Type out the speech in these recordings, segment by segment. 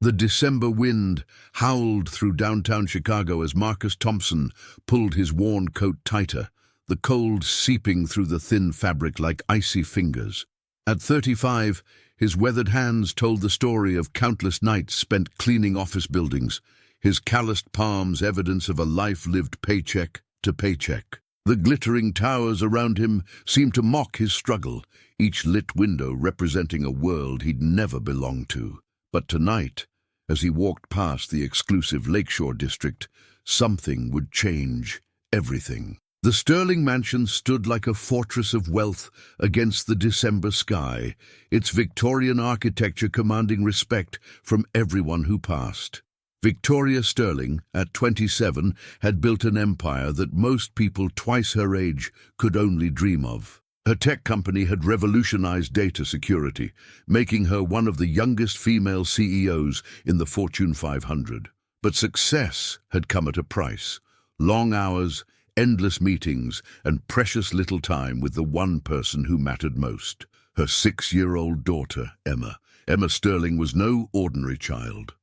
The December wind howled through downtown Chicago as Marcus Thompson pulled his worn coat tighter, the cold seeping through the thin fabric like icy fingers. At 35, his weathered hands told the story of countless nights spent cleaning office buildings, his calloused palms evidence of a life lived paycheck to paycheck. The glittering towers around him seemed to mock his struggle, each lit window representing a world he'd never belonged to. But tonight, as he walked past the exclusive Lakeshore district, something would change everything. The Sterling mansion stood like a fortress of wealth against the December sky, its Victorian architecture commanding respect from everyone who passed. Victoria Sterling, at 27, had built an empire that most people twice her age could only dream of. Her tech company had revolutionized data security, making her one of the youngest female CEOs in the Fortune 500. But success had come at a price. Long hours, endless meetings, and precious little time with the one person who mattered most. Her 6-year-old daughter, Emma. Emma Sterling was no ordinary child.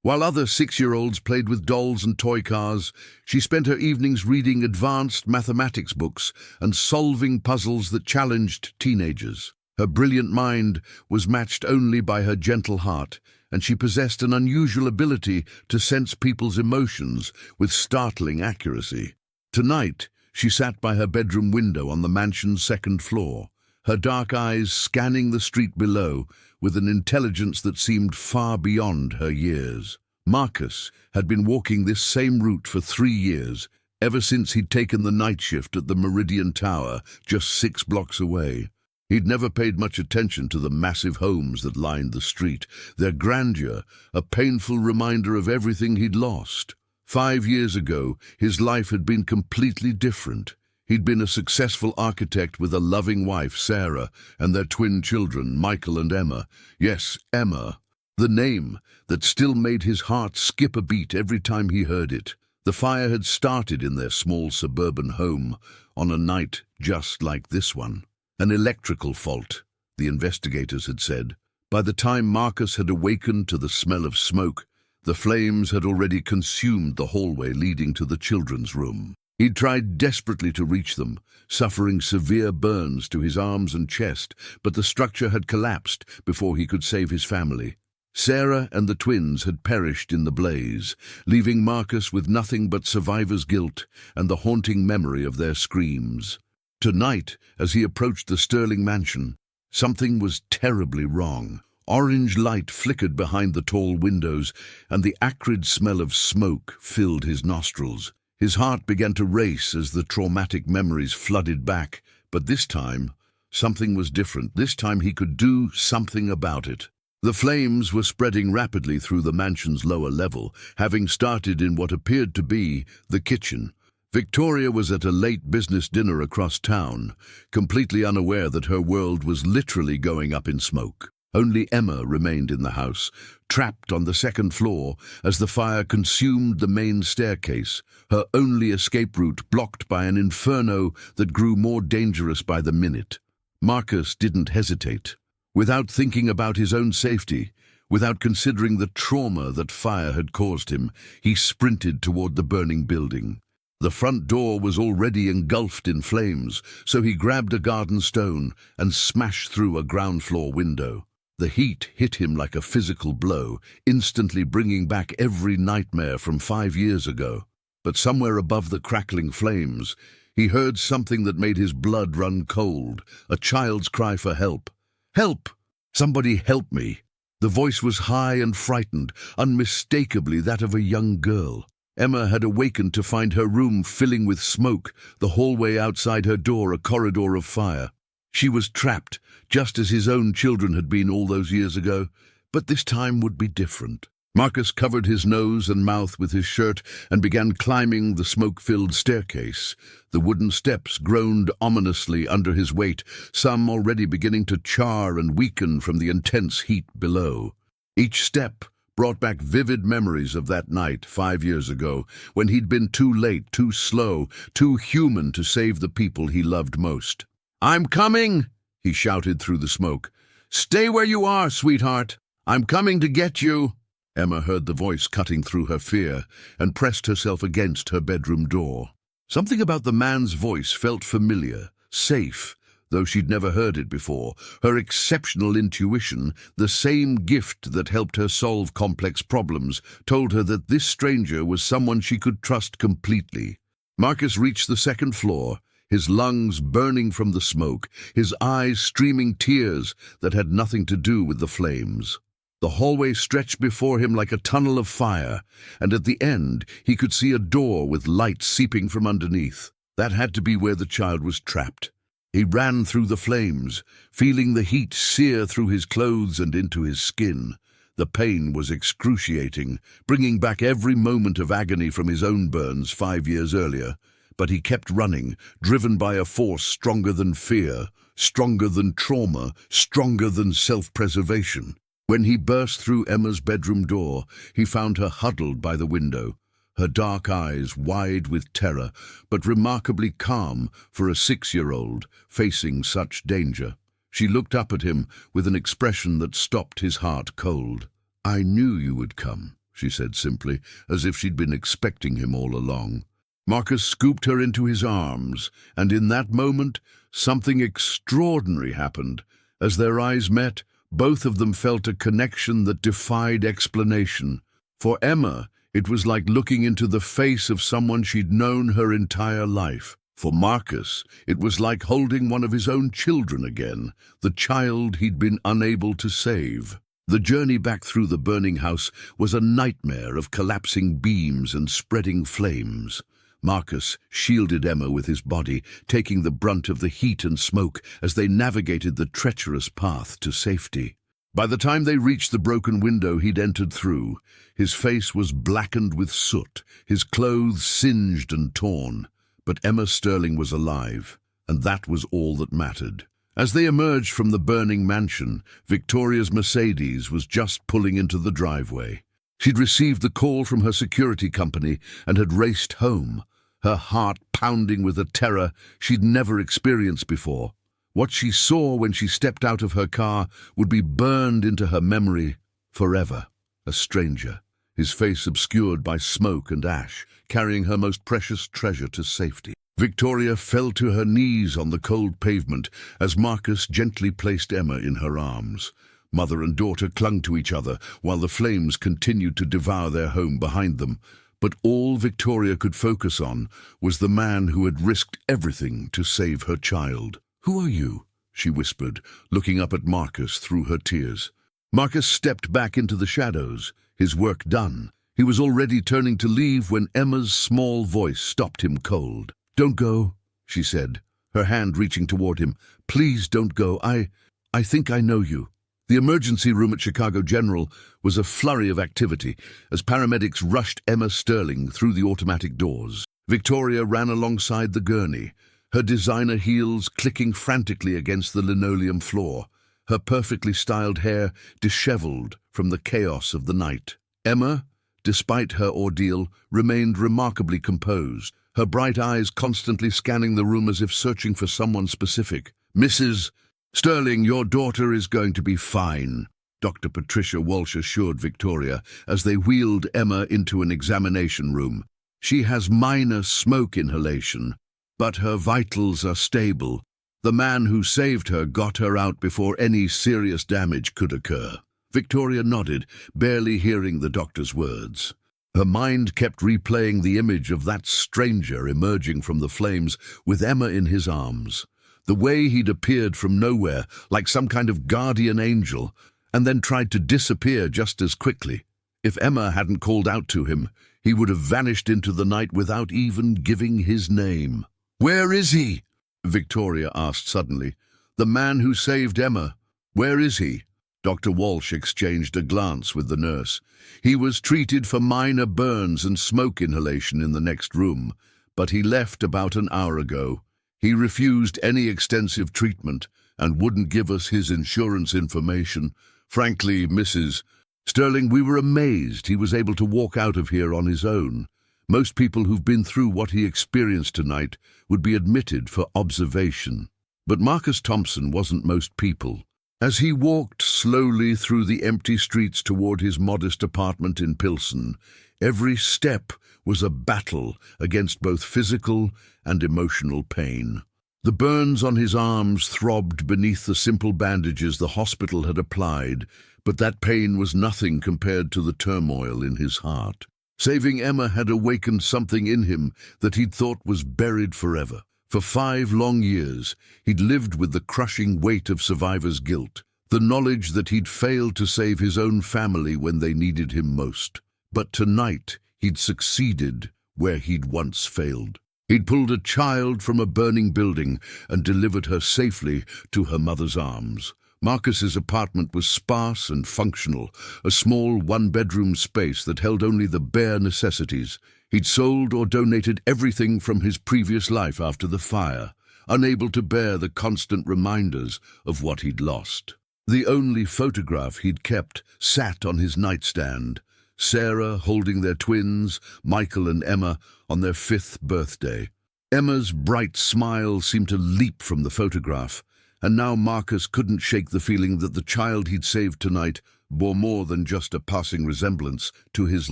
While other 6-year-olds played with dolls and toy cars, she spent her evenings reading advanced mathematics books and solving puzzles that challenged teenagers. Her brilliant mind was matched only by her gentle heart, and she possessed an unusual ability to sense people's emotions with startling accuracy. Tonight, she sat by her bedroom window on the mansion's second floor, her dark eyes scanning the street below with an intelligence that seemed far beyond her years. Marcus had been walking this same route for 3 years, ever since he'd taken the night shift at the Meridian Tower, just 6 blocks away. He'd never paid much attention to the massive homes that lined the street, their grandeur a painful reminder of everything he'd lost. 5 years ago, his life had been completely different. He'd been a successful architect with a loving wife, Sarah, and their twin children, Michael and Emma. Yes, Emma. The name that still made his heart skip a beat every time he heard it. The fire had started in their small suburban home on a night just like this one. An electrical fault, the investigators had said. By the time Marcus had awakened to the smell of smoke, the flames had already consumed the hallway leading to the children's room. He'd tried desperately to reach them, suffering severe burns to his arms and chest, but the structure had collapsed before he could save his family. Sarah and the twins had perished in the blaze, leaving Marcus with nothing but survivor's guilt and the haunting memory of their screams. Tonight, as he approached the Sterling mansion, something was terribly wrong. Orange light flickered behind the tall windows, and the acrid smell of smoke filled his nostrils. His heart began to race as the traumatic memories flooded back, but this time, something was different. This time he could do something about it. The flames were spreading rapidly through the mansion's lower level, having started in what appeared to be the kitchen. Victoria was at a late business dinner across town, completely unaware that her world was literally going up in smoke. Only Emma remained in the house, trapped on the second floor as the fire consumed the main staircase, her only escape route blocked by an inferno that grew more dangerous by the minute. Marcus didn't hesitate. Without thinking about his own safety, without considering the trauma that fire had caused him, he sprinted toward the burning building. The front door was already engulfed in flames, so he grabbed a garden stone and smashed through a ground floor window. The heat hit him like a physical blow, instantly bringing back every nightmare from 5 years ago. But somewhere above the crackling flames, he heard something that made his blood run cold, a child's cry for help. "Help! Somebody help me!" The voice was high and frightened, unmistakably that of a young girl. Emma had awakened to find her room filling with smoke, the hallway outside her door a corridor of fire. She was trapped, just as his own children had been all those years ago, but this time would be different. Marcus covered his nose and mouth with his shirt and began climbing the smoke-filled staircase. The wooden steps groaned ominously under his weight, some already beginning to char and weaken from the intense heat below. Each step brought back vivid memories of that night 5 years ago, when he'd been too late, too slow, too human to save the people he loved most. "I'm coming!" he shouted through the smoke. "Stay where you are, sweetheart. I'm coming to get you." Emma heard the voice cutting through her fear and pressed herself against her bedroom door. Something about the man's voice felt familiar, safe, though she'd never heard it before. Her exceptional intuition, the same gift that helped her solve complex problems, told her that this stranger was someone she could trust completely. Marcus reached the second floor, his lungs burning from the smoke, his eyes streaming tears that had nothing to do with the flames. The hallway stretched before him like a tunnel of fire, and at the end he could see a door with light seeping from underneath. That had to be where the child was trapped. He ran through the flames, feeling the heat sear through his clothes and into his skin. The pain was excruciating, bringing back every moment of agony from his own burns 5 years earlier. But he kept running, driven by a force stronger than fear, stronger than trauma, stronger than self-preservation. When he burst through Emma's bedroom door, he found her huddled by the window, her dark eyes wide with terror, but remarkably calm for a 6-year-old facing such danger. She looked up at him with an expression that stopped his heart cold. "I knew you would come," she said simply, as if she'd been expecting him all along. Marcus scooped her into his arms, and in that moment, something extraordinary happened. As their eyes met, both of them felt a connection that defied explanation. For Emma, it was like looking into the face of someone she'd known her entire life. For Marcus, it was like holding one of his own children again, the child he'd been unable to save. The journey back through the burning house was a nightmare of collapsing beams and spreading flames. Marcus shielded Emma with his body, taking the brunt of the heat and smoke as they navigated the treacherous path to safety. By the time they reached the broken window he'd entered through, his face was blackened with soot, his clothes singed and torn. But Emma Sterling was alive, and that was all that mattered. As they emerged from the burning mansion, Victoria's Mercedes was just pulling into the driveway. She'd received the call from her security company and had raced home, her heart pounding with a terror she'd never experienced before. What she saw when she stepped out of her car would be burned into her memory forever. A stranger, his face obscured by smoke and ash, carrying her most precious treasure to safety. Victoria fell to her knees on the cold pavement as Marcus gently placed Emma in her arms. Mother and daughter clung to each other while the flames continued to devour their home behind them. But all Victoria could focus on was the man who had risked everything to save her child. "Who are you?" she whispered, looking up at Marcus through her tears. Marcus stepped back into the shadows, his work done. He was already turning to leave when Emma's small voice stopped him cold. "Don't go," she said, her hand reaching toward him. "Please don't go. I think I know you." The emergency room at Chicago General was a flurry of activity as paramedics rushed Emma Sterling through the automatic doors. Victoria ran alongside the gurney, her designer heels clicking frantically against the linoleum floor, her perfectly styled hair disheveled from the chaos of the night. Emma, despite her ordeal, remained remarkably composed, her bright eyes constantly scanning the room as if searching for someone specific. "Mrs. Sterling, your daughter is going to be fine," Dr. Patricia Walsh assured Victoria as they wheeled Emma into an examination room. "She has minor smoke inhalation, but her vitals are stable. The man who saved her got her out before any serious damage could occur." Victoria nodded, barely hearing the doctor's words. Her mind kept replaying the image of that stranger emerging from the flames with Emma in his arms. The way he'd appeared from nowhere, like some kind of guardian angel, and then tried to disappear just as quickly. If Emma hadn't called out to him, he would have vanished into the night without even giving his name. "Where is he?" Victoria asked suddenly. "The man who saved Emma. Where is he?" Dr. Walsh exchanged a glance with the nurse. "He was treated for minor burns and smoke inhalation in the next room, but he left about an hour ago. He refused any extensive treatment and wouldn't give us his insurance information. Frankly, Mrs. Sterling, we were amazed he was able to walk out of here on his own. Most people who've been through what he experienced tonight would be admitted for observation. But Marcus Thompson wasn't most people, As he walked slowly through the empty streets toward his modest apartment in Pilsen, every step was a battle against both physical and emotional pain. The burns on his arms throbbed beneath the simple bandages the hospital had applied, but that pain was nothing compared to the turmoil in his heart. Saving Emma had awakened something in him that he'd thought was buried forever. For 5 long years, he'd lived with the crushing weight of survivor's guilt, the knowledge that he'd failed to save his own family when they needed him most. But tonight, he'd succeeded where he'd once failed. He'd pulled a child from a burning building and delivered her safely to her mother's arms. Marcus's apartment was sparse and functional, a small 1-bedroom space that held only the bare necessities. He'd sold or donated everything from his previous life after the fire, unable to bear the constant reminders of what he'd lost. The only photograph he'd kept sat on his nightstand, Sarah holding their twins, Michael and Emma, on their 5th birthday. Emma's bright smile seemed to leap from the photograph, and now Marcus couldn't shake the feeling that the child he'd saved tonight bore more than just a passing resemblance to his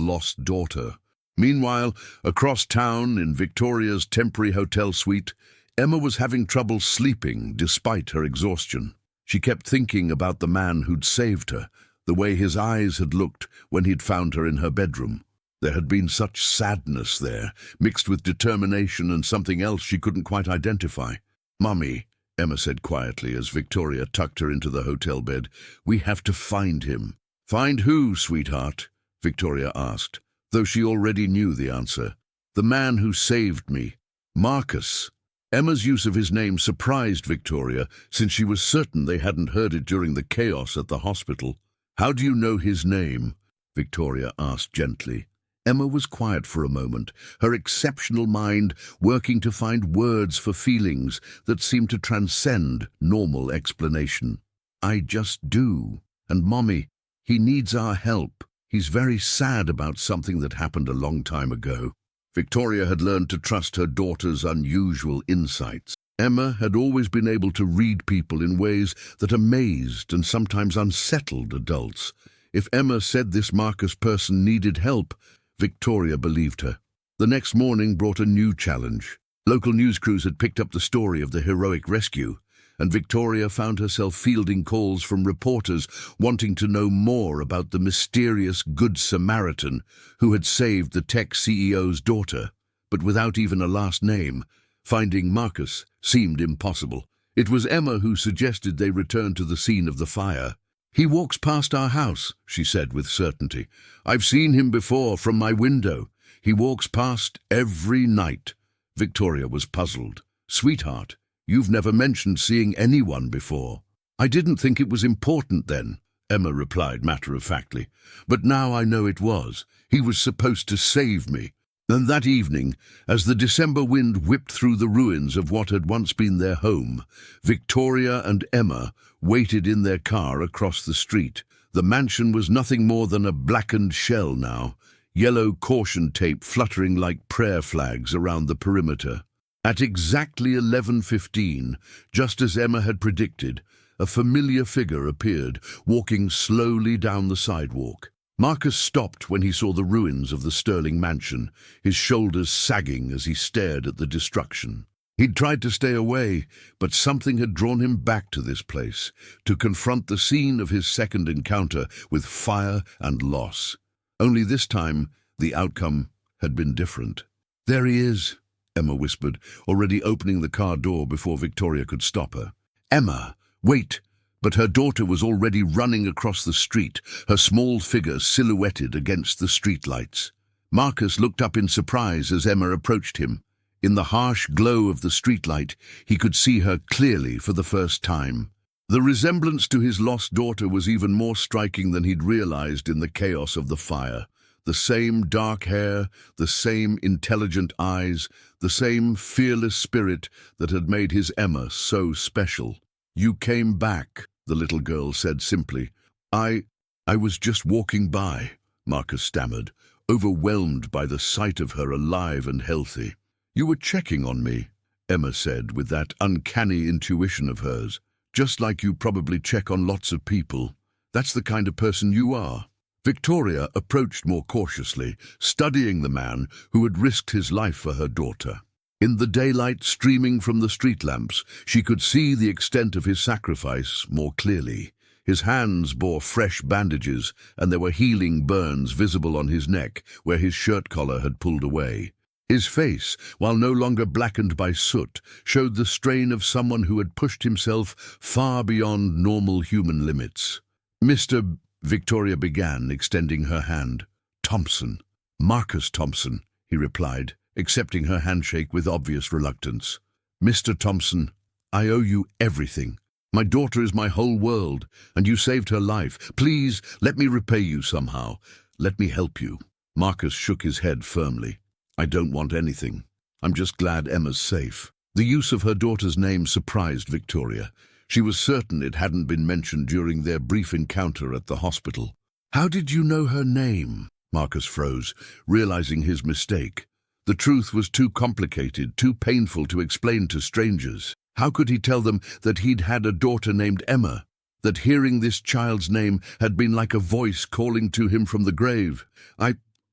lost daughter. Meanwhile, across town in Victoria's temporary hotel suite, Emma was having trouble sleeping despite her exhaustion. She kept thinking about the man who'd saved her, the way his eyes had looked when he'd found her in her bedroom. There had been such sadness there, mixed with determination and something else she couldn't quite identify. "Mummy," Emma said quietly as Victoria tucked her into the hotel bed, "we have to find him." "Find who, sweetheart?" Victoria asked, though she already knew the answer. "The man who saved me. Marcus." Emma's use of his name surprised Victoria, since she was certain they hadn't heard it during the chaos at the hospital. "How do you know his name?" Victoria asked gently. Emma was quiet for a moment, her exceptional mind working to find words for feelings that seemed to transcend normal explanation. "I just do. And Mommy, he needs our help. He's very sad about something that happened a long time ago." Victoria had learned to trust her daughter's unusual insights. Emma had always been able to read people in ways that amazed and sometimes unsettled adults. If Emma said this Marcus person needed help, Victoria believed her. The next morning brought a new challenge. Local news crews had picked up the story of the heroic rescue, and Victoria found herself fielding calls from reporters wanting to know more about the mysterious Good Samaritan who had saved the tech CEO's daughter. But without even a last name, finding Marcus seemed impossible. It was Emma who suggested they return to the scene of the fire. "He walks past our house," she said with certainty. "I've seen him before from my window. He walks past every night." Victoria was puzzled. "Sweetheart, you've never mentioned seeing anyone before." "I didn't think it was important then," Emma replied matter-of-factly. "But now I know it was. He was supposed to save me." And that evening, as the December wind whipped through the ruins of what had once been their home, Victoria and Emma waited in their car across the street. The mansion was nothing more than a blackened shell now, yellow caution tape fluttering like prayer flags around the perimeter. At exactly 11:15, just as Emma had predicted, a familiar figure appeared, walking slowly down the sidewalk. Marcus stopped when he saw the ruins of the Sterling mansion, his shoulders sagging as he stared at the destruction. He'd tried to stay away, but something had drawn him back to this place, to confront the scene of his second encounter with fire and loss. Only this time, the outcome had been different. "There he is," Emma whispered, already opening the car door before Victoria could stop her. "Emma, wait!" But her daughter was already running across the street, her small figure silhouetted against the streetlights. Marcus looked up in surprise as Emma approached him. In the harsh glow of the streetlight, he could see her clearly for the first time. The resemblance to his lost daughter was even more striking than he'd realized in the chaos of the fire. The same dark hair, the same intelligent eyes, the same fearless spirit that had made his Emma so special. "You came back," the little girl said simply. I was just walking by," Marcus stammered, overwhelmed by the sight of her alive and healthy. "You were checking on me," Emma said with that uncanny intuition of hers. Just like you probably check on lots of people. That's the kind of person you are. Victoria approached more cautiously, studying the man who had risked his life for her daughter. In the daylight streaming from the street lamps, she could see the extent of his sacrifice more clearly. His hands bore fresh bandages, and there were healing burns visible on his neck, where his shirt collar had pulled away. His face, while no longer blackened by soot, showed the strain of someone who had pushed himself far beyond normal human limits. "Mr. Victoria began, extending her hand. "Thompson. Marcus Thompson," he replied, accepting her handshake with obvious reluctance. "Mr. Thompson, I owe you everything. My daughter is my whole world, and you saved her life. Please, let me repay you somehow. Let me help you." Marcus shook his head firmly. "I don't want anything. I'm just glad Emma's safe." The use of her daughter's name surprised Victoria. She was certain it hadn't been mentioned during their brief encounter at the hospital. "How did you know her name?" Marcus froze, realizing his mistake. The truth was too complicated, too painful to explain to strangers. How could he tell them that he'd had a daughter named Emma? That hearing this child's name had been like a voice calling to him from the grave?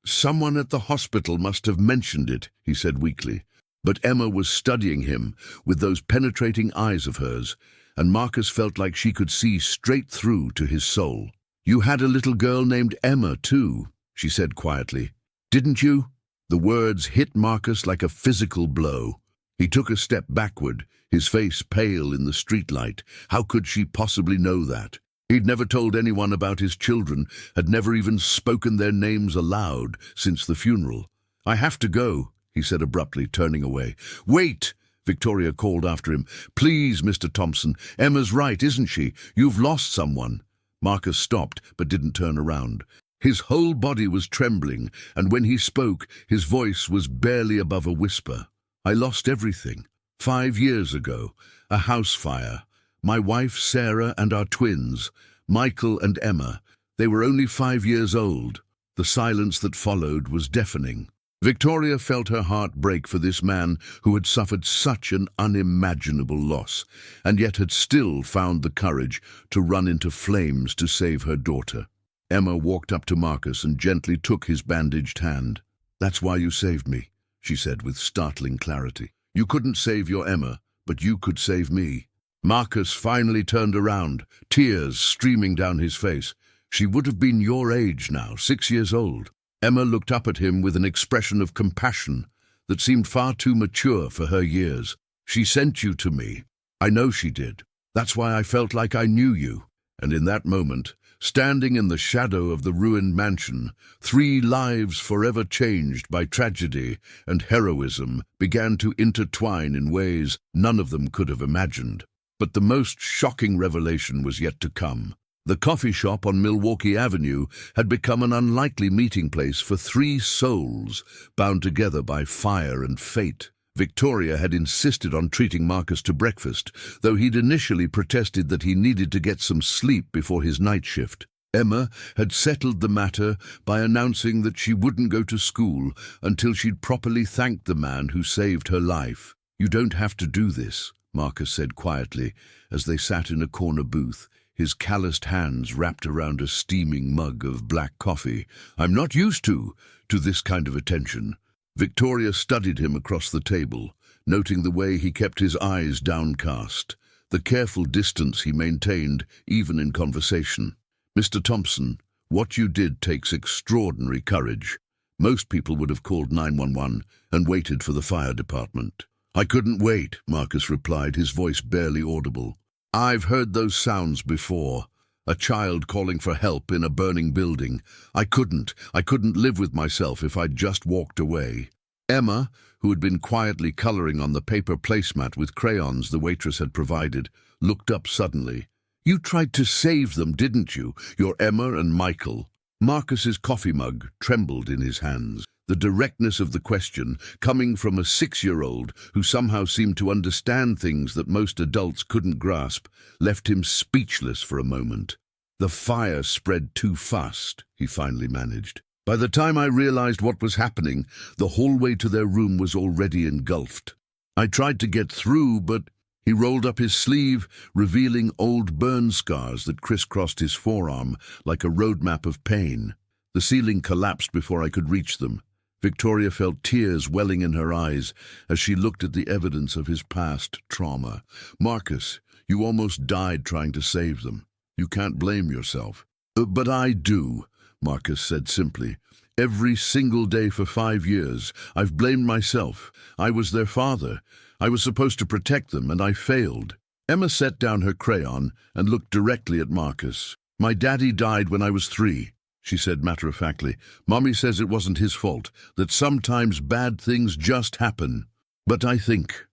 Someone at the hospital must have mentioned it," he said weakly. But Emma was studying him with those penetrating eyes of hers, and Marcus felt like she could see straight through to his soul. "You had a little girl named Emma, too," she said quietly. "Didn't you?" The words hit Marcus like a physical blow. He took a step backward, his face pale in the streetlight. How could she possibly know that? He'd never told anyone about his children, had never even spoken their names aloud since the funeral. "I have to go," he said abruptly, turning away. "Wait!" Victoria called after him. "Please, Mr. Thompson, Emma's right, isn't she? You've lost someone." Marcus stopped, but didn't turn around. His whole body was trembling, and when he spoke, his voice was barely above a whisper. "I lost everything. 5 years ago, a house fire. My wife, Sarah, and our twins, Michael and Emma. They were only 5 years old." The silence that followed was deafening. Victoria felt her heart break for this man who had suffered such an unimaginable loss, and yet had still found the courage to run into flames to save her daughter. Emma walked up to Marcus and gently took his bandaged hand. "That's why you saved me," she said with startling clarity. "You couldn't save your Emma, but you could save me." Marcus finally turned around, tears streaming down his face. "She would have been your age now, 6 years old." Emma looked up at him with an expression of compassion that seemed far too mature for her years. "She sent you to me. I know she did. That's why I felt like I knew you." And in that moment, standing in the shadow of the ruined mansion, 3 lives forever changed by tragedy and heroism began to intertwine in ways none of them could have imagined. But the most shocking revelation was yet to come. The coffee shop on Milwaukee Avenue had become an unlikely meeting place for 3 souls bound together by fire and fate. Victoria had insisted on treating Marcus to breakfast, though he'd initially protested that he needed to get some sleep before his night shift. Emma had settled the matter by announcing that she wouldn't go to school until she'd properly thanked the man who saved her life. "You don't have to do this," Marcus said quietly as they sat in a corner booth, his calloused hands wrapped around a steaming mug of black coffee. "I'm not used to this kind of attention." Victoria studied him across the table, noting the way he kept his eyes downcast, the careful distance he maintained even in conversation. "Mr. Thompson, what you did takes extraordinary courage. Most people would have called 911 and waited for the fire department." "I couldn't wait," Marcus replied, his voice barely audible. "I've heard those sounds before. A child calling for help in a burning building. I couldn't live with myself if I'd just walked away." Emma, who had been quietly coloring on the paper placemat with crayons the waitress had provided, looked up suddenly. "You tried to save them, didn't you? Your Emma and Michael." Marcus's coffee mug trembled in his hands. The directness of the question, coming from a 6-year-old who somehow seemed to understand things that most adults couldn't grasp, left him speechless for a moment. "The fire spread too fast," he finally managed. "By the time I realized what was happening, the hallway to their room was already engulfed. I tried to get through, but..." He rolled up his sleeve, revealing old burn scars that crisscrossed his forearm like a roadmap of pain. The ceiling collapsed before I could reach them. Victoria felt tears welling in her eyes as she looked at the evidence of his past trauma. "Marcus, you almost died trying to save them. You can't blame yourself." But I do," Marcus said simply. "Every single day for 5 years, I've blamed myself. I was their father. I was supposed to protect them, and I failed." Emma set down her crayon and looked directly at Marcus. "My daddy died when I was 3, she said matter-of-factly. "Mommy says it wasn't his fault, that sometimes bad things just happen. But I think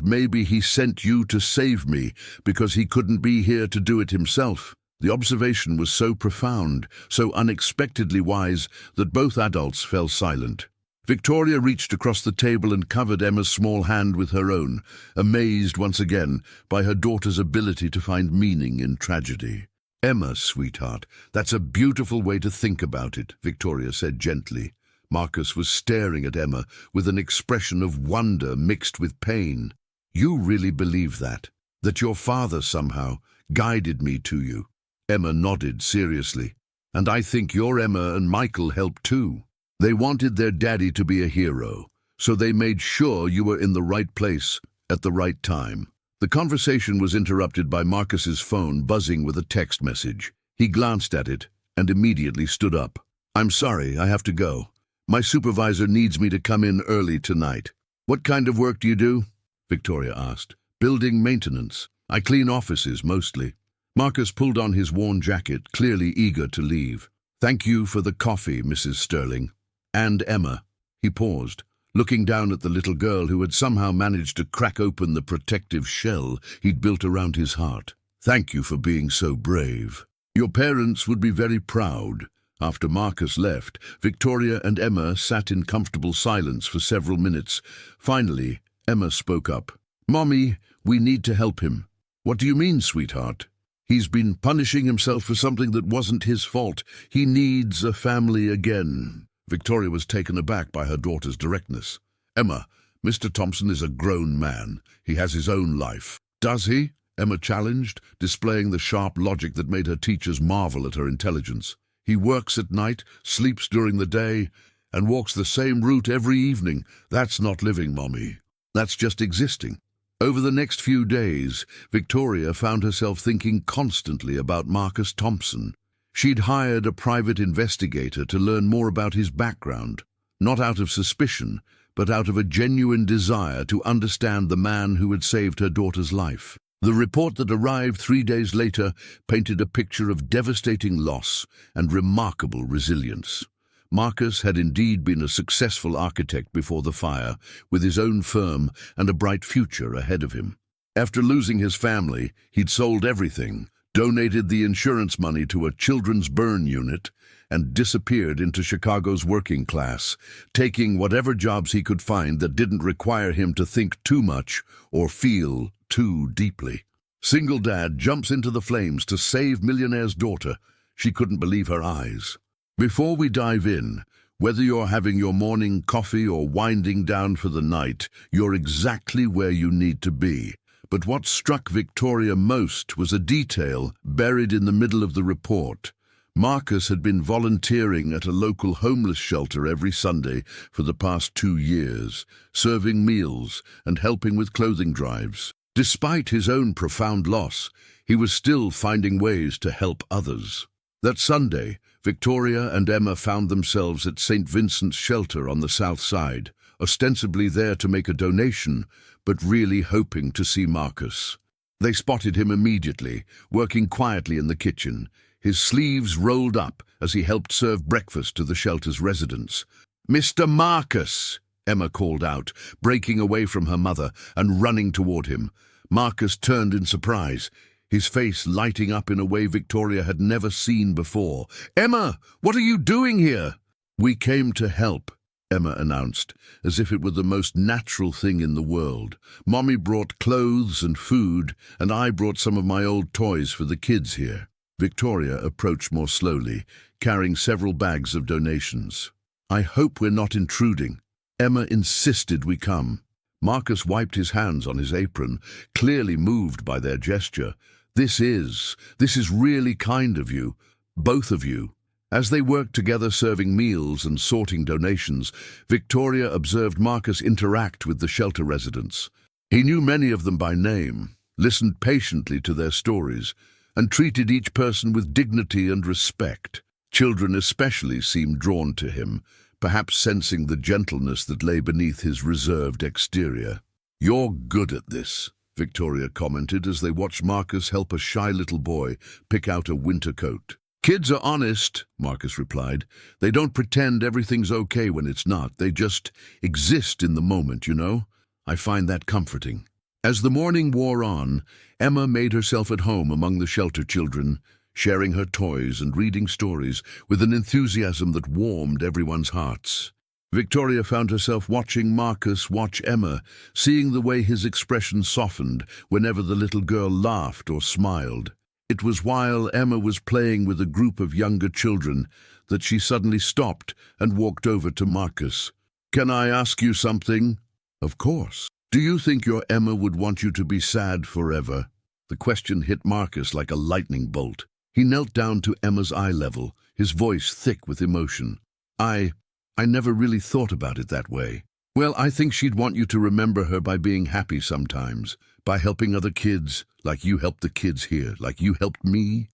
maybe he sent you to save me because he couldn't be here to do it himself." The observation was so profound, so unexpectedly wise, that both adults fell silent. Victoria reached across the table and covered Emma's small hand with her own, amazed once again by her daughter's ability to find meaning in tragedy. "Emma, sweetheart, that's a beautiful way to think about it," Victoria said gently. Marcus was staring at Emma with an expression of wonder mixed with pain. "You really believe that? That your father somehow guided me to you?" Emma nodded seriously. "And I think your Emma and Michael helped too. They wanted their daddy to be a hero, so they made sure you were in the right place at the right time." The conversation was interrupted by Marcus's phone buzzing with a text message. He glanced at it and immediately stood up. "I'm sorry, I have to go. My supervisor needs me to come in early tonight." "What kind of work do you do?" Victoria asked. "Building maintenance. I clean offices mostly." Marcus pulled on his worn jacket, clearly eager to leave. "Thank you for the coffee, Mrs. Sterling. And Emma." He paused, looking down at the little girl who had somehow managed to crack open the protective shell he'd built around his heart. "Thank you for being so brave. Your parents would be very proud." After Marcus left, Victoria and Emma sat in comfortable silence for several minutes. Finally, Emma spoke up. "Mommy, we need to help him." "What do you mean, sweetheart?" "He's been punishing himself for something that wasn't his fault. He needs a family again." Victoria was taken aback by her daughter's directness. "Emma, Mr. Thompson is a grown man. He has his own life." "Does he?" Emma challenged, displaying the sharp logic that made her teachers marvel at her intelligence. "He works at night, sleeps during the day, and walks the same route every evening. That's not living, Mommy. That's just existing." Over the next few days, Victoria found herself thinking constantly about Marcus Thompson. She'd hired a private investigator to learn more about his background, not out of suspicion, but out of a genuine desire to understand the man who had saved her daughter's life. The report that arrived 3 days later painted a picture of devastating loss and remarkable resilience. Marcus had indeed been a successful architect before the fire, with his own firm and a bright future ahead of him. After losing his family, he'd sold everything, donated the insurance money to a children's burn unit, and disappeared into Chicago's working class, taking whatever jobs he could find that didn't require him to think too much or feel too deeply. Single dad jumps into the flames to save millionaire's daughter. She couldn't believe her eyes. Before we dive in, whether you're having your morning coffee or winding down for the night, you're exactly where you need to be. But what struck Victoria most was a detail buried in the middle of the report. Marcus had been volunteering at a local homeless shelter every Sunday for the past 2 years, serving meals and helping with clothing drives. Despite his own profound loss, he was still finding ways to help others. That Sunday, Victoria and Emma found themselves at St. Vincent's shelter on the south side, ostensibly there to make a donation, but really hoping to see Marcus. They spotted him immediately, working quietly in the kitchen, his sleeves rolled up as he helped serve breakfast to the shelter's residents. "Mr. Marcus!" Emma called out, breaking away from her mother and running toward him. Marcus turned in surprise, his face lighting up in a way Victoria had never seen before. "Emma, what are you doing here?" "We came to help," Emma announced, as if it were the most natural thing in the world. "Mommy brought clothes and food, and I brought some of my old toys for the kids here." Victoria approached more slowly, carrying several bags of donations. "I hope we're not intruding." Emma insisted we come. Marcus wiped his hands on his apron, clearly moved by their gesture. This is really kind of you, both of you." As they worked together serving meals and sorting donations, Victoria observed Marcus interact with the shelter residents. He knew many of them by name, listened patiently to their stories, and treated each person with dignity and respect. Children especially seemed drawn to him, perhaps sensing the gentleness that lay beneath his reserved exterior. "You're good at this," Victoria commented as they watched Marcus help a shy little boy pick out a winter coat. "Kids are honest," Marcus replied. "They don't pretend everything's okay when it's not. They just exist in the moment, you know? I find that comforting." As the morning wore on, Emma made herself at home among the shelter children, sharing her toys and reading stories with an enthusiasm that warmed everyone's hearts. Victoria found herself watching Marcus watch Emma, seeing the way his expression softened whenever the little girl laughed or smiled. It was while Emma was playing with a group of younger children that she suddenly stopped and walked over to Marcus. "Can I ask you something?" "Of course." "Do you think your Emma would want you to be sad forever?" The question hit Marcus like a lightning bolt. He knelt down to Emma's eye level, his voice thick with emotion. I never really thought about it that way." "Well, I think she'd want you to remember her by being happy sometimes, by helping other kids, like you helped the kids here, like you helped me."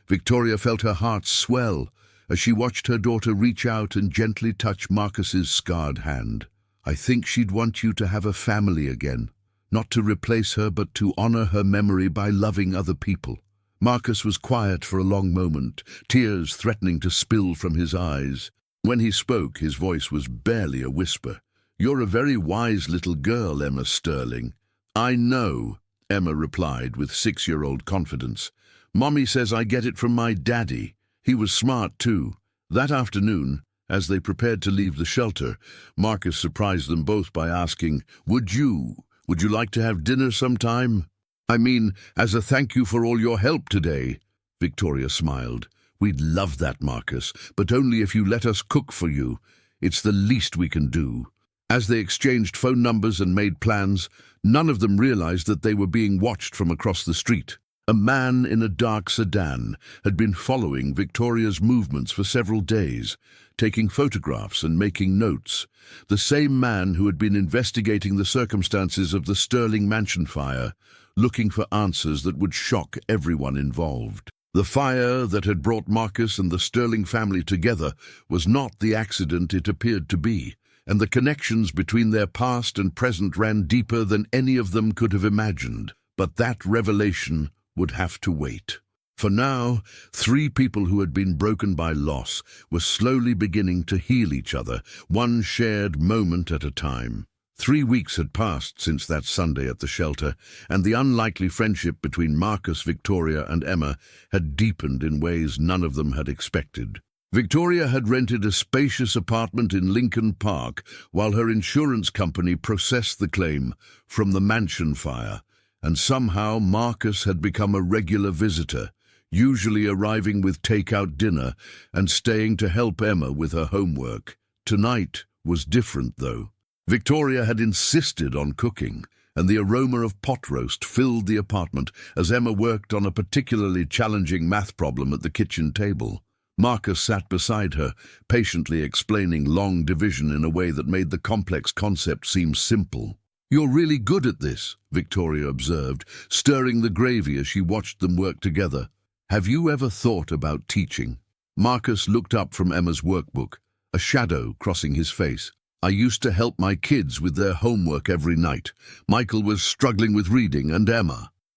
Victoria felt her heart swell as she watched her daughter reach out and gently touch Marcus's scarred hand. "I think she'd want you to have a family again, not to replace her but to honor her memory by loving other people." Marcus was quiet for a long moment, tears threatening to spill from his eyes. When he spoke, his voice was barely a whisper. "You're a very wise little girl, Emma Sterling." "I know," Emma replied with 6-year-old confidence. "Mommy says I get it from my daddy. He was smart too." That afternoon, as they prepared to leave the shelter, Marcus surprised them both by asking, Would you like to have dinner sometime? I mean, as a thank you for all your help today." Victoria smiled. "We'd love that, Marcus, but only if you let us cook for you. It's the least we can do." As they exchanged phone numbers and made plans, none of them realized that they were being watched from across the street. A man in a dark sedan had been following Victoria's movements for several days, taking photographs and making notes. The same man who had been investigating the circumstances of the Sterling Mansion fire, looking for answers that would shock everyone involved. The fire that had brought Marcus and the Sterling family together was not the accident it appeared to be, and the connections between their past and present ran deeper than any of them could have imagined. But that revelation would have to wait. For now, 3 people who had been broken by loss were slowly beginning to heal each other, one shared moment at a time. 3 weeks had passed since that Sunday at the shelter, and the unlikely friendship between Marcus, Victoria, and Emma had deepened in ways none of them had expected. Victoria had rented a spacious apartment in Lincoln Park while her insurance company processed the claim from the mansion fire, and somehow Marcus had become a regular visitor, usually arriving with takeout dinner and staying to help Emma with her homework. Tonight was different, though. Victoria had insisted on cooking, and the aroma of pot roast filled the apartment as Emma worked on a particularly challenging math problem at the kitchen table. Marcus sat beside her, patiently explaining long division in a way that made the complex concept seem simple. "You're really good at this," Victoria observed, stirring the gravy as she watched them work together. "Have you ever thought about teaching?" Marcus looked up from Emma's workbook, a shadow crossing his face. "I used to help my kids with their homework every night. Michael was struggling with reading, and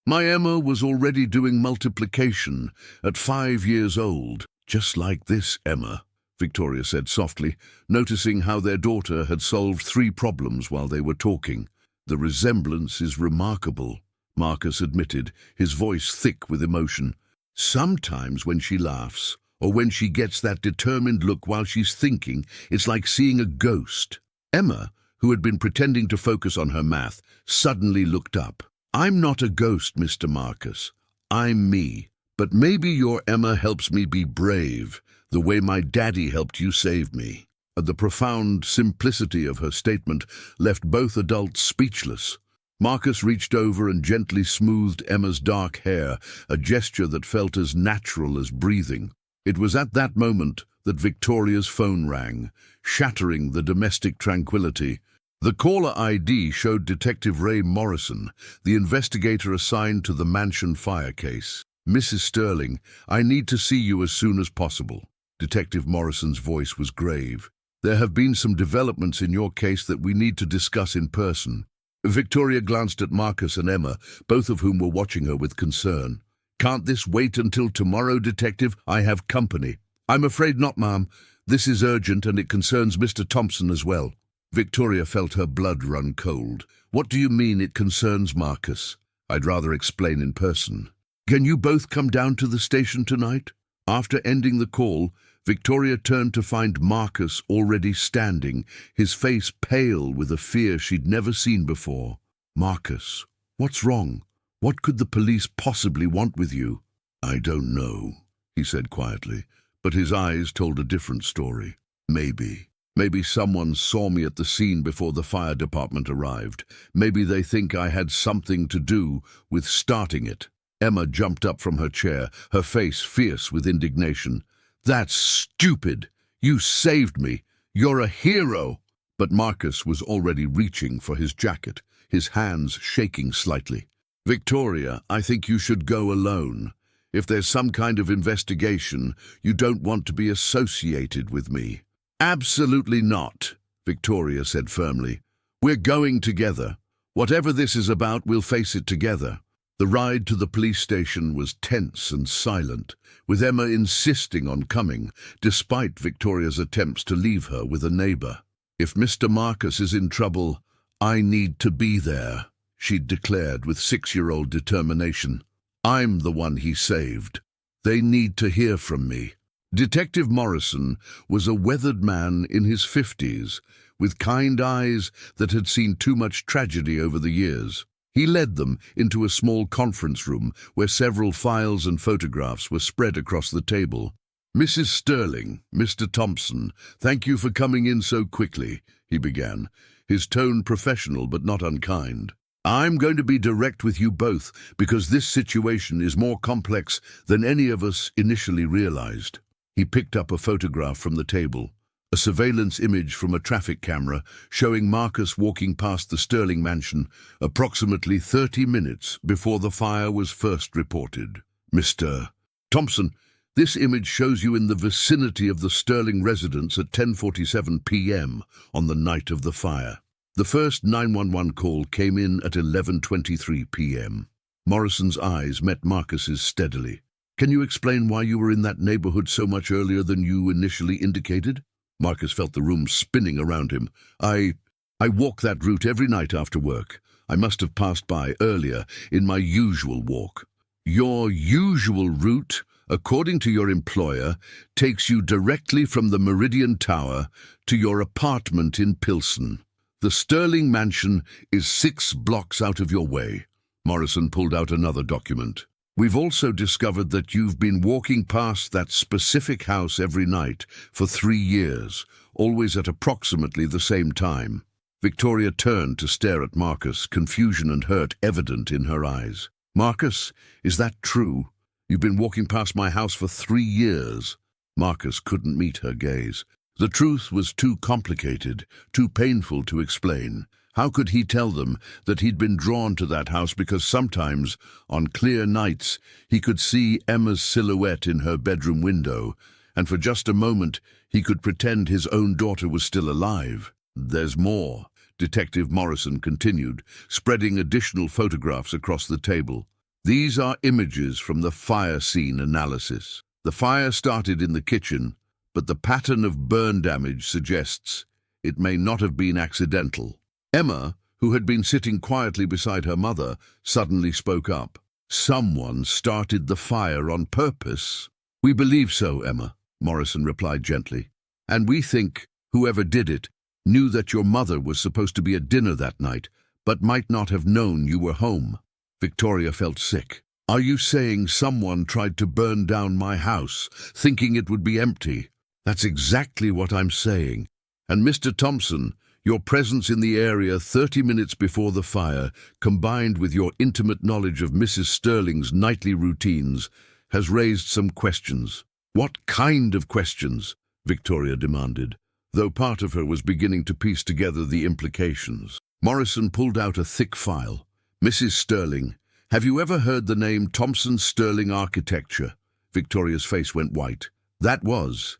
My Emma was already doing multiplication at 5 years old. Just like this, Emma," Victoria said softly, noticing how their daughter had solved 3 problems while they were talking. "The resemblance is remarkable," Marcus admitted, his voice thick with emotion. "Sometimes when she laughs, or when she gets that determined look while she's thinking, it's like seeing a ghost." Emma, who had been pretending to focus on her math, suddenly looked up. "I'm not a ghost, Mr. Marcus. I'm me. But maybe your Emma helps me be brave, the way my daddy helped you save me." The profound simplicity of her statement left both adults speechless. Marcus reached over and gently smoothed Emma's dark hair, a gesture that felt as natural as breathing. It was at that moment that Victoria's phone rang, shattering the domestic tranquility. The caller ID showed Detective Ray Morrison, the investigator assigned to the mansion fire case. "Mrs. Sterling, I need to see you as soon as possible." Detective Morrison's voice was grave. "There have been some developments in your case that we need to discuss in person." Victoria glanced at Marcus and Emma, both of whom were watching her with concern. "Can't this wait until tomorrow, Detective? I have company." "I'm afraid not, ma'am. This is urgent and it concerns Mr. Thompson as well." Victoria felt her blood run cold. "What do you mean it concerns Marcus?" "I'd rather explain in person." "Can you both come down to the station tonight?" After ending the call, Victoria turned to find Marcus already standing, his face pale with a fear she'd never seen before. "Marcus, what's wrong? What could the police possibly want with you?" "I don't know," he said quietly, but his eyes told a different story. Maybe someone saw me at the scene before the fire department arrived. Maybe they think I had something to do with starting it." Emma jumped up from her chair, her face fierce with indignation. "That's stupid! You saved me! You're a hero!" But Marcus was already reaching for his jacket, his hands shaking slightly. "Victoria, I think you should go alone. If there's some kind of investigation, you don't want to be associated with me." "Absolutely not," Victoria said firmly. "We're going together. Whatever this is about, we'll face it together." The ride to the police station was tense and silent, with Emma insisting on coming, despite Victoria's attempts to leave her with a neighbor. "If Mr. Marcus is in trouble, I need to be there," she'd declared with 6-year-old determination. "I'm the one he saved. They need to hear from me." Detective Morrison was a weathered man in his 50s, with kind eyes that had seen too much tragedy over the years. He led them into a small conference room where several files and photographs were spread across the table. "Mrs. Sterling, Mr. Thompson, thank you for coming in so quickly," he began, his tone professional but not unkind. "I'm going to be direct with you both because this situation is more complex than any of us initially realized." He picked up a photograph from the table, a surveillance image from a traffic camera showing Marcus walking past the Sterling mansion approximately 30 minutes before the fire was first reported. "Mr. Thompson, this image shows you in the vicinity of the Sterling residence at 10:47 p.m. on the night of the fire. The first 911 call came in at 11:23 p.m. Morrison's eyes met Marcus's steadily. "Can you explain why you were in that neighborhood so much earlier than you initially indicated?" Marcus felt the room spinning around him. I walk that route every night after work. I must have passed by earlier in my usual walk." "Your usual route, according to your employer, takes you directly from the Meridian Tower to your apartment in Pilsen. The Sterling mansion is 6 blocks out of your way." Morrison pulled out another document. "We've also discovered that you've been walking past that specific house every night for 3 years, always at approximately the same time." Victoria turned to stare at Marcus, confusion and hurt evident in her eyes. "Marcus, is that true? You've been walking past my house for 3 years." Marcus couldn't meet her gaze. The truth was too complicated, too painful to explain. How could he tell them that he'd been drawn to that house because sometimes, on clear nights, he could see Emma's silhouette in her bedroom window, and for just a moment he could pretend his own daughter was still alive? "There's more," Detective Morrison continued, spreading additional photographs across the table. "These are images from the fire scene analysis. The fire started in the kitchen, but the pattern of burn damage suggests it may not have been accidental." Emma, who had been sitting quietly beside her mother, suddenly spoke up. "Someone started the fire on purpose?" "We believe so, Emma," Morrison replied gently. "And we think whoever did it knew that your mother was supposed to be at dinner that night, but might not have known you were home." Victoria felt sick. "Are you saying someone tried to burn down my house, thinking it would be empty?" "That's exactly what I'm saying. And Mr. Thompson, your presence in the area 30 minutes before the fire, combined with your intimate knowledge of Mrs. Sterling's nightly routines, has raised some questions. What kind of questions? Victoria demanded, though part of her was beginning to piece together the implications. Morrison pulled out a thick file. Mrs. Sterling, have you ever heard the name Thompson Sterling Architecture? Victoria's face went white. That was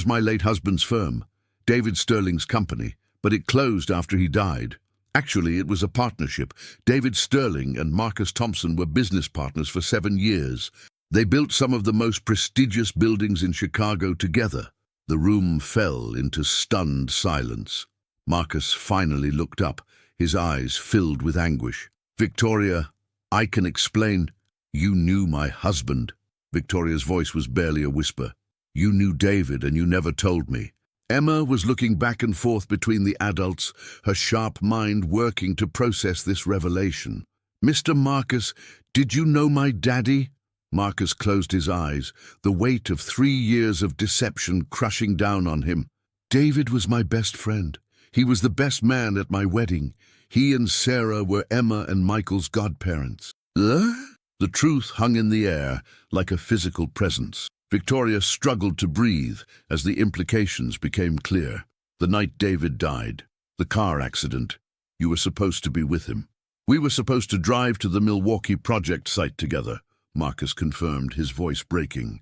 my late husband's firm, David Sterling's company, but it closed after he died. Actually, it was a partnership. David Sterling and Marcus Thompson were business partners for 7 years. They built some of the most prestigious buildings in Chicago together. The room fell into stunned silence. Marcus finally looked up, his eyes filled with anguish. Victoria, I can explain. You knew my husband. Victoria's voice was barely a whisper. You knew David and you never told me. Emma was looking back and forth between the adults, her sharp mind working to process this revelation. Mr. Marcus, did you know my daddy? Marcus closed his eyes, the weight of 3 years of deception crushing down on him. David was my best friend. He was the best man at my wedding. He and Sarah were Emma and Michael's godparents. The truth hung in the air like a physical presence. Victoria struggled to breathe as the implications became clear. The night David died, the car accident. You were supposed to be with him. We were supposed to drive to the Milwaukee project site together, Marcus confirmed, his voice breaking.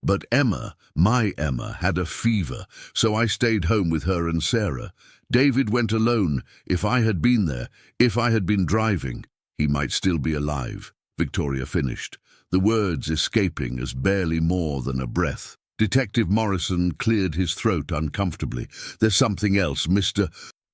But Emma, my Emma, had a fever, so I stayed home with her and Sarah. David went alone. If I had been there, if I had been driving, he might still be alive, Victoria finished, the words escaping as barely more than a breath. Detective Morrison cleared his throat uncomfortably. There's something else, Mr.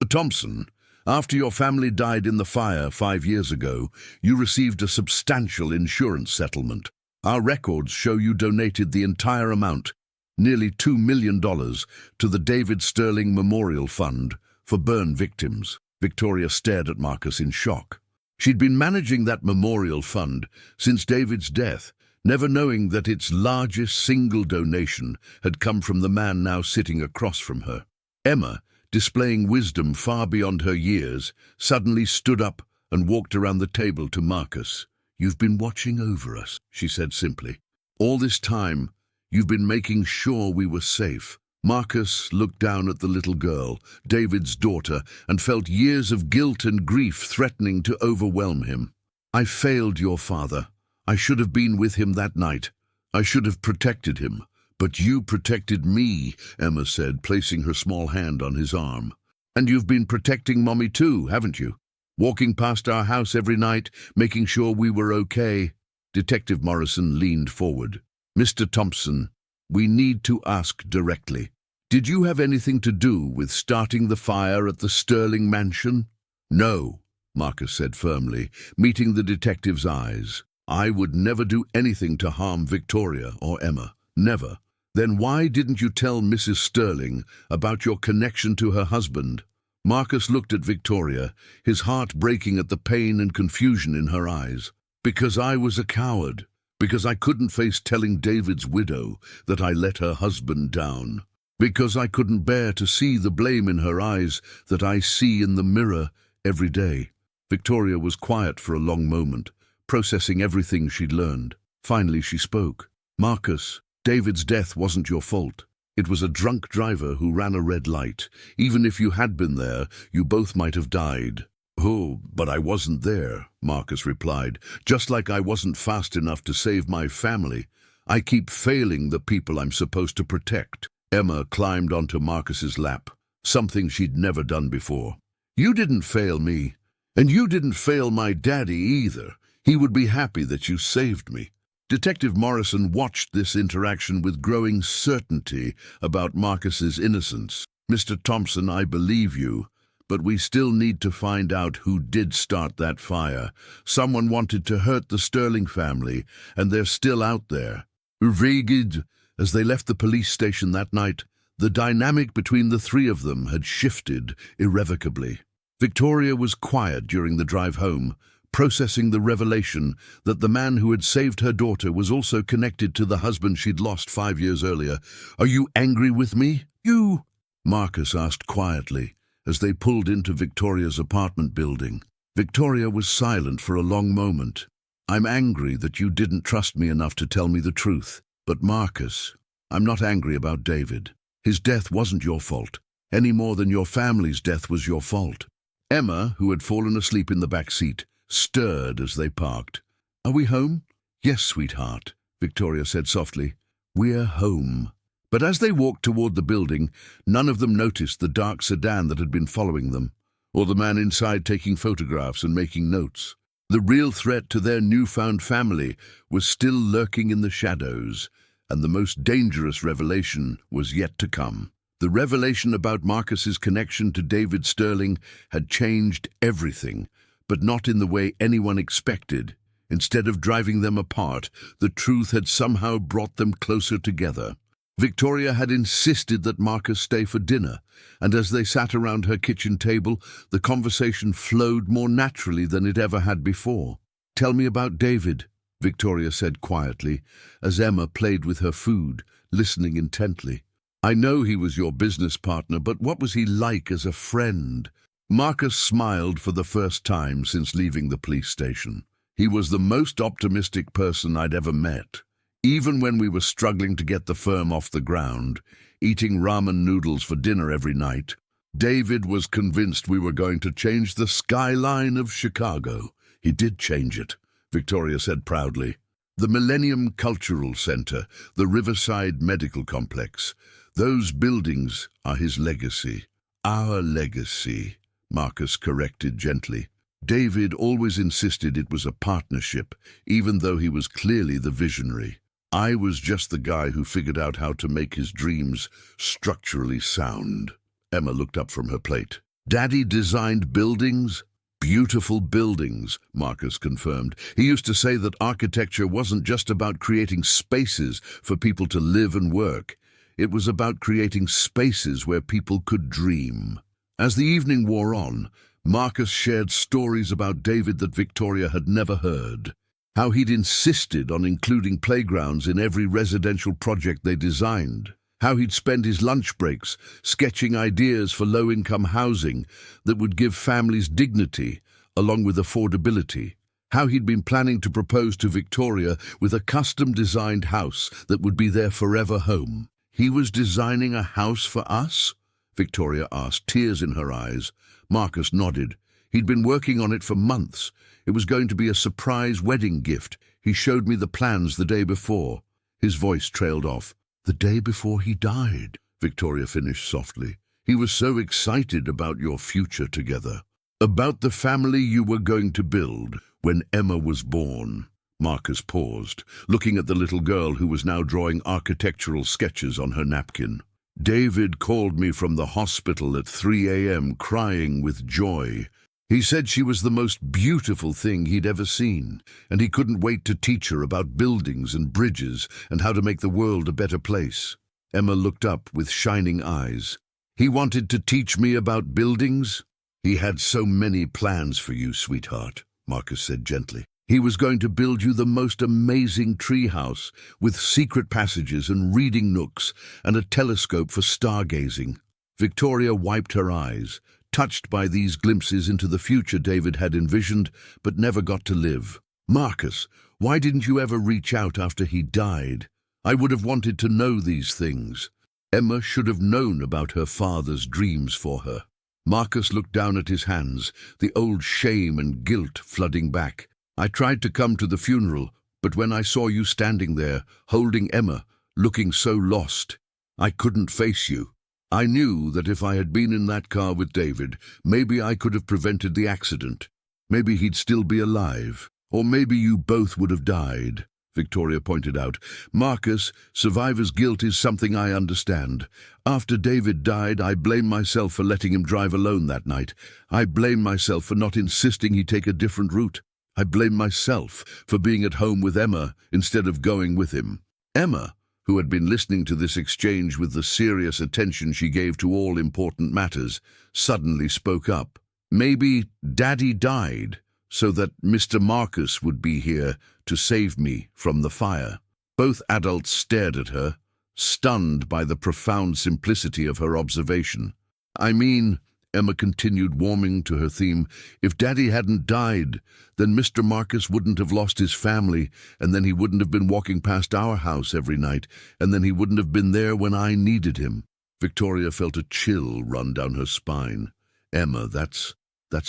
Thompson. After your family died in the fire 5 years ago, you received a substantial insurance settlement. Our records show you donated the entire amount, nearly $2 million, to the David Sterling Memorial Fund for burn victims. Victoria stared at Marcus in shock. She'd been managing that memorial fund since David's death, never knowing that its largest single donation had come from the man now sitting across from her. Emma, displaying wisdom far beyond her years, suddenly stood up and walked around the table to Marcus. You've been watching over us, she said simply. All this time, you've been making sure we were safe. Marcus looked down at the little girl, David's daughter, and felt years of guilt and grief threatening to overwhelm him. I failed your father. I should have been with him that night. I should have protected him. But you protected me, Emma said, placing her small hand on his arm. And you've been protecting Mommy too, haven't you? Walking past our house every night, making sure we were okay. Detective Morrison leaned forward. Mr. Thompson, we need to ask directly. Did you have anything to do with starting the fire at the Sterling mansion? No, Marcus said firmly, meeting the detective's eyes. I would never do anything to harm Victoria or Emma. Never. Then why didn't you tell Mrs. Sterling about your connection to her husband? Marcus looked at Victoria, his heart breaking at the pain and confusion in her eyes. Because I was a coward. Because I couldn't face telling David's widow that I let her husband down. Because I couldn't bear to see the blame in her eyes that I see in the mirror every day. Victoria was quiet for a long moment, processing everything she'd learned. Finally she spoke. Marcus, David's death wasn't your fault. It was a drunk driver who ran a red light. Even if you had been there, you both might have died. Oh, but I wasn't there, Marcus replied, just like I wasn't fast enough to save my family. I keep failing the people I'm supposed to protect. Emma climbed onto Marcus's lap, something she'd never done before. You didn't fail me, and you didn't fail my daddy either. He would be happy that you saved me. Detective Morrison watched this interaction with growing certainty about Marcus's innocence. Mr. Thompson, I believe you, but we still need to find out who did start that fire. Someone wanted to hurt the Sterling family, and they're still out there. Rigid. As they left the police station that night, the dynamic between the three of them had shifted irrevocably. Victoria was quiet during the drive home, processing the revelation that the man who had saved her daughter was also connected to the husband she'd lost 5 years earlier. Are you angry with me? You... Marcus asked quietly as they pulled into Victoria's apartment building. Victoria was silent for a long moment. "I'm angry that you didn't trust me enough to tell me the truth. But Marcus, I'm not angry about David. His death wasn't your fault, any more than your family's death was your fault." Emma, who had fallen asleep in the back seat, stirred as they parked. "Are we home?" "Yes, sweetheart," Victoria said softly. "We're home." But as they walked toward the building, none of them noticed the dark sedan that had been following them, or the man inside taking photographs and making notes. The real threat to their newfound family was still lurking in the shadows, and the most dangerous revelation was yet to come. The revelation about Marcus's connection to David Sterling had changed everything, but not in the way anyone expected. Instead of driving them apart, the truth had somehow brought them closer together. Victoria had insisted that Marcus stay for dinner, and as they sat around her kitchen table, the conversation flowed more naturally than it ever had before. "Tell me about David," Victoria said quietly, as Emma played with her food, listening intently. "I know he was your business partner, but what was he like as a friend?" Marcus smiled for the first time since leaving the police station. "He was the most optimistic person I'd ever met. Even when we were struggling to get the firm off the ground, eating ramen noodles for dinner every night, David was convinced we were going to change the skyline of Chicago." "He did change it," Victoria said proudly. "The Millennium Cultural Center, the Riverside Medical Complex, those buildings are his legacy." "Our legacy," Marcus corrected gently. "David always insisted it was a partnership, even though he was clearly the visionary. I was just the guy who figured out how to make his dreams structurally sound." Emma looked up from her plate. "Daddy designed buildings?" "Beautiful buildings," Marcus confirmed. "He used to say that architecture wasn't just about creating spaces for people to live and work. It was about creating spaces where people could dream." As the evening wore on, Marcus shared stories about David that Victoria had never heard. How he'd insisted on including playgrounds in every residential project they designed. How he'd spend his lunch breaks sketching ideas for low-income housing that would give families dignity along with affordability. How he'd been planning to propose to Victoria with a custom-designed house that would be their forever home. "He was designing a house for us?" Victoria asked, tears in her eyes. Marcus nodded. "He'd been working on it for months. It was going to be a surprise wedding gift. He showed me the plans the day before." His voice trailed off. "The day before he died," Victoria finished softly. "He was so excited about your future together. About the family you were going to build when Emma was born." Marcus paused, looking at the little girl who was now drawing architectural sketches on her napkin. "David called me from the hospital at 3 a.m. crying with joy. He said she was the most beautiful thing he'd ever seen, and he couldn't wait to teach her about buildings and bridges and how to make the world a better place." Emma looked up with shining eyes. "He wanted to teach me about buildings?" "He had so many plans for you, sweetheart," Marcus said gently. "He was going to build you the most amazing treehouse with secret passages and reading nooks and a telescope for stargazing." Victoria wiped her eyes, touched by these glimpses into the future David had envisioned but never got to live. "Marcus, why didn't you ever reach out after he died? I would have wanted to know these things." Emma should have known about her father's dreams for her. Marcus looked down at his hands, the old shame and guilt flooding back. "I tried to come to the funeral, but when I saw you standing there, holding Emma, looking so lost, I couldn't face you. I knew that if I had been in that car with David, maybe I could have prevented the accident. Maybe he'd still be alive. Or maybe you both would have died," Victoria pointed out. "Marcus, survivor's guilt is something I understand. After David died, I blame myself for letting him drive alone that night. I blame myself for not insisting he take a different route. I blame myself for being at home with Emma instead of going with him." Emma, who had been listening to this exchange with the serious attention she gave to all important matters, suddenly spoke up. "Maybe Daddy died so that Mr. Marcus would be here to save me from the fire." Both adults stared at her, stunned by the profound simplicity of her observation. "I mean," Emma continued, warming to her theme, "if Daddy hadn't died, then Mr. Marcus wouldn't have lost his family, and then he wouldn't have been walking past our house every night, and then he wouldn't have been there when I needed him." Victoria felt a chill run down her spine. "Emma, that's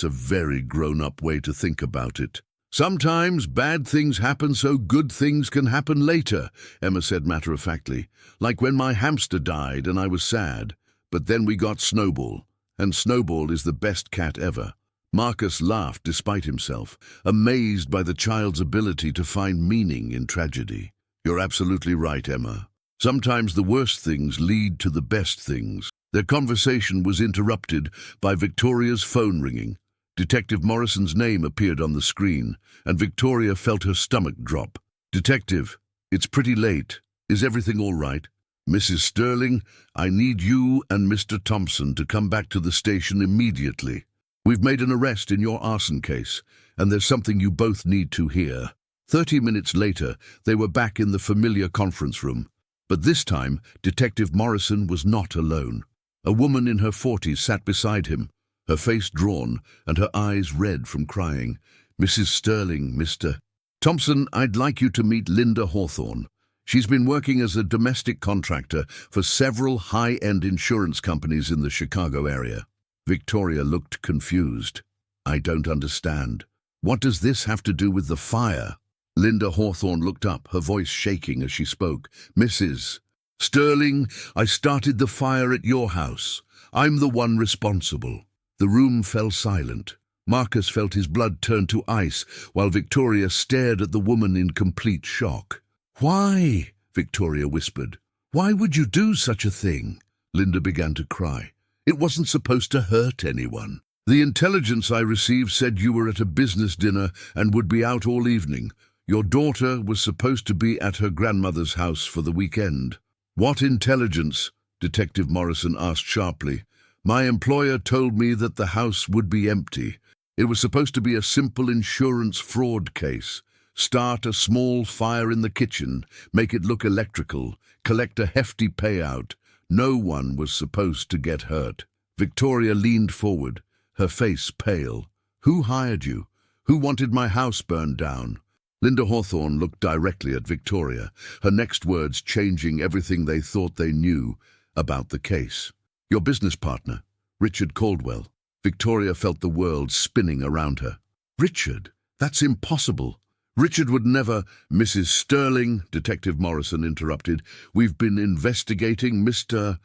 a very grown-up way to think about it." "Sometimes bad things happen so good things can happen later," Emma said matter-of-factly. "Like when my hamster died and I was sad. But then we got Snowball, and Snowball is the best cat ever." Marcus laughed despite himself, amazed by the child's ability to find meaning in tragedy. "You're absolutely right, Emma. Sometimes the worst things lead to the best things." Their conversation was interrupted by Victoria's phone ringing. Detective Morrison's name appeared on the screen, and Victoria felt her stomach drop. "Detective, it's pretty late. Is everything all right?" "Mrs. Sterling, I need you and Mr. Thompson to come back to the station immediately. We've made an arrest in your arson case, and there's something you both need to hear." 30 minutes later, they were back in the familiar conference room. But this time, Detective Morrison was not alone. A woman in her 40s sat beside him, her face drawn and her eyes red from crying. "Mrs. Sterling, Mr. Thompson, I'd like you to meet Linda Hawthorne. She's been working as a domestic contractor for several high-end insurance companies in the Chicago area." Victoria looked confused. "I don't understand. What does this have to do with the fire?" Linda Hawthorne looked up, her voice shaking as she spoke. "Mrs. Sterling, I started the fire at your house. I'm the one responsible." The room fell silent. Marcus felt his blood turn to ice, while Victoria stared at the woman in complete shock. "Why?" Victoria whispered. "Why would you do such a thing?" Linda began to cry. "It wasn't supposed to hurt anyone. The intelligence I received said you were at a business dinner and would be out all evening. Your daughter was supposed to be at her grandmother's house for the weekend." "What intelligence?" Detective Morrison asked sharply. "My employer told me that the house would be empty. It was supposed to be a simple insurance fraud case. Start a small fire in the kitchen, make it look electrical, collect a hefty payout. No one was supposed to get hurt." Victoria leaned forward, her face pale. "Who hired you? Who wanted my house burned down?" Linda Hawthorne looked directly at Victoria, her next words changing everything they thought they knew about the case. "Your business partner, Richard Caldwell." Victoria felt the world spinning around her. "Richard? That's impossible. Richard would never—" "Mrs. Sterling," Detective Morrison interrupted, "we've been investigating Mr.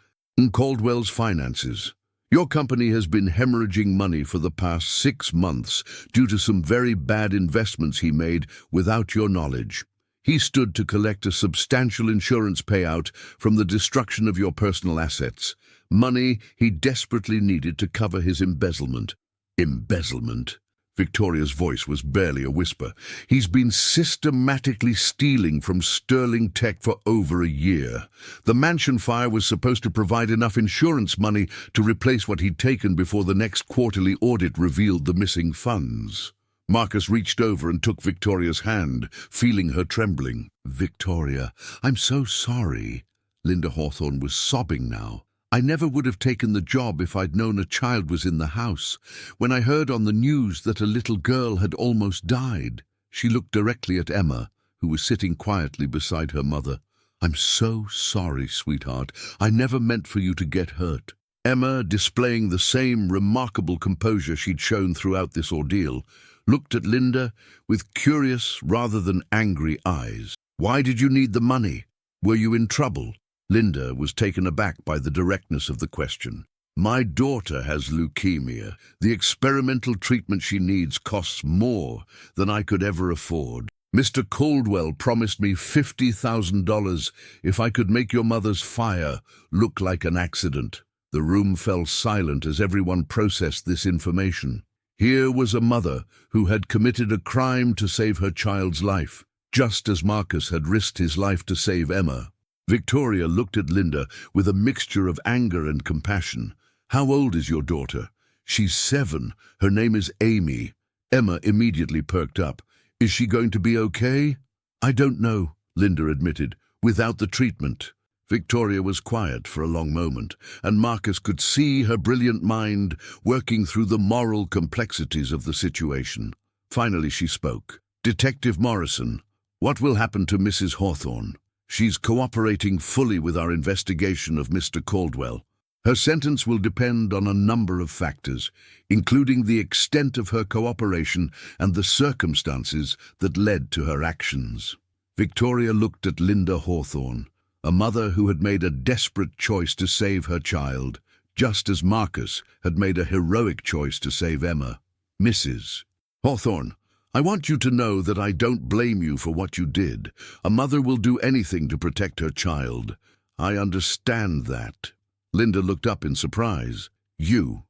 Caldwell's finances. Your company has been hemorrhaging money for the past 6 months due to some very bad investments he made without your knowledge. He stood to collect a substantial insurance payout from the destruction of your personal assets, money he desperately needed to cover his embezzlement." "Embezzlement?" Victoria's voice was barely a whisper. "He's been systematically stealing from Sterling Tech for over a year. The mansion fire was supposed to provide enough insurance money to replace what he'd taken before the next quarterly audit revealed the missing funds." Marcus reached over and took Victoria's hand, feeling her trembling. "Victoria, I'm so sorry." Linda Hawthorne was sobbing now. "I never would have taken the job if I'd known a child was in the house. When I heard on the news that a little girl had almost died." She looked directly at Emma, who was sitting quietly beside her mother. "I'm so sorry, sweetheart. I never meant for you to get hurt." Emma, displaying the same remarkable composure she'd shown throughout this ordeal, looked at Linda with curious rather than angry eyes. "Why did you need the money? Were you in trouble?" Linda was taken aback by the directness of the question. "My daughter has leukemia. The experimental treatment she needs costs more than I could ever afford. Mr. Caldwell promised me $50,000 if I could make your mother's fire look like an accident." The room fell silent as everyone processed this information. Here was a mother who had committed a crime to save her child's life, just as Marcus had risked his life to save Emma. Victoria looked at Linda with a mixture of anger and compassion. "How old is your daughter?" "She's 7. Her name is Amy." Emma immediately perked up. "Is she going to be okay?" "I don't know," Linda admitted. "Without the treatment." Victoria was quiet for a long moment, and Marcus could see her brilliant mind working through the moral complexities of the situation. Finally she spoke. "Detective Morrison, what will happen to Mrs. Hawthorne? She's cooperating fully with our investigation of Mr. Caldwell. Her sentence will depend on a number of factors, including the extent of her cooperation and the circumstances that led to her actions." Victoria looked at Linda Hawthorne, a mother who had made a desperate choice to save her child, just as Marcus had made a heroic choice to save Emma. "Mrs. Hawthorne, I want you to know that I don't blame you for what you did. A mother will do anything to protect her child. I understand that." Linda looked up in surprise. You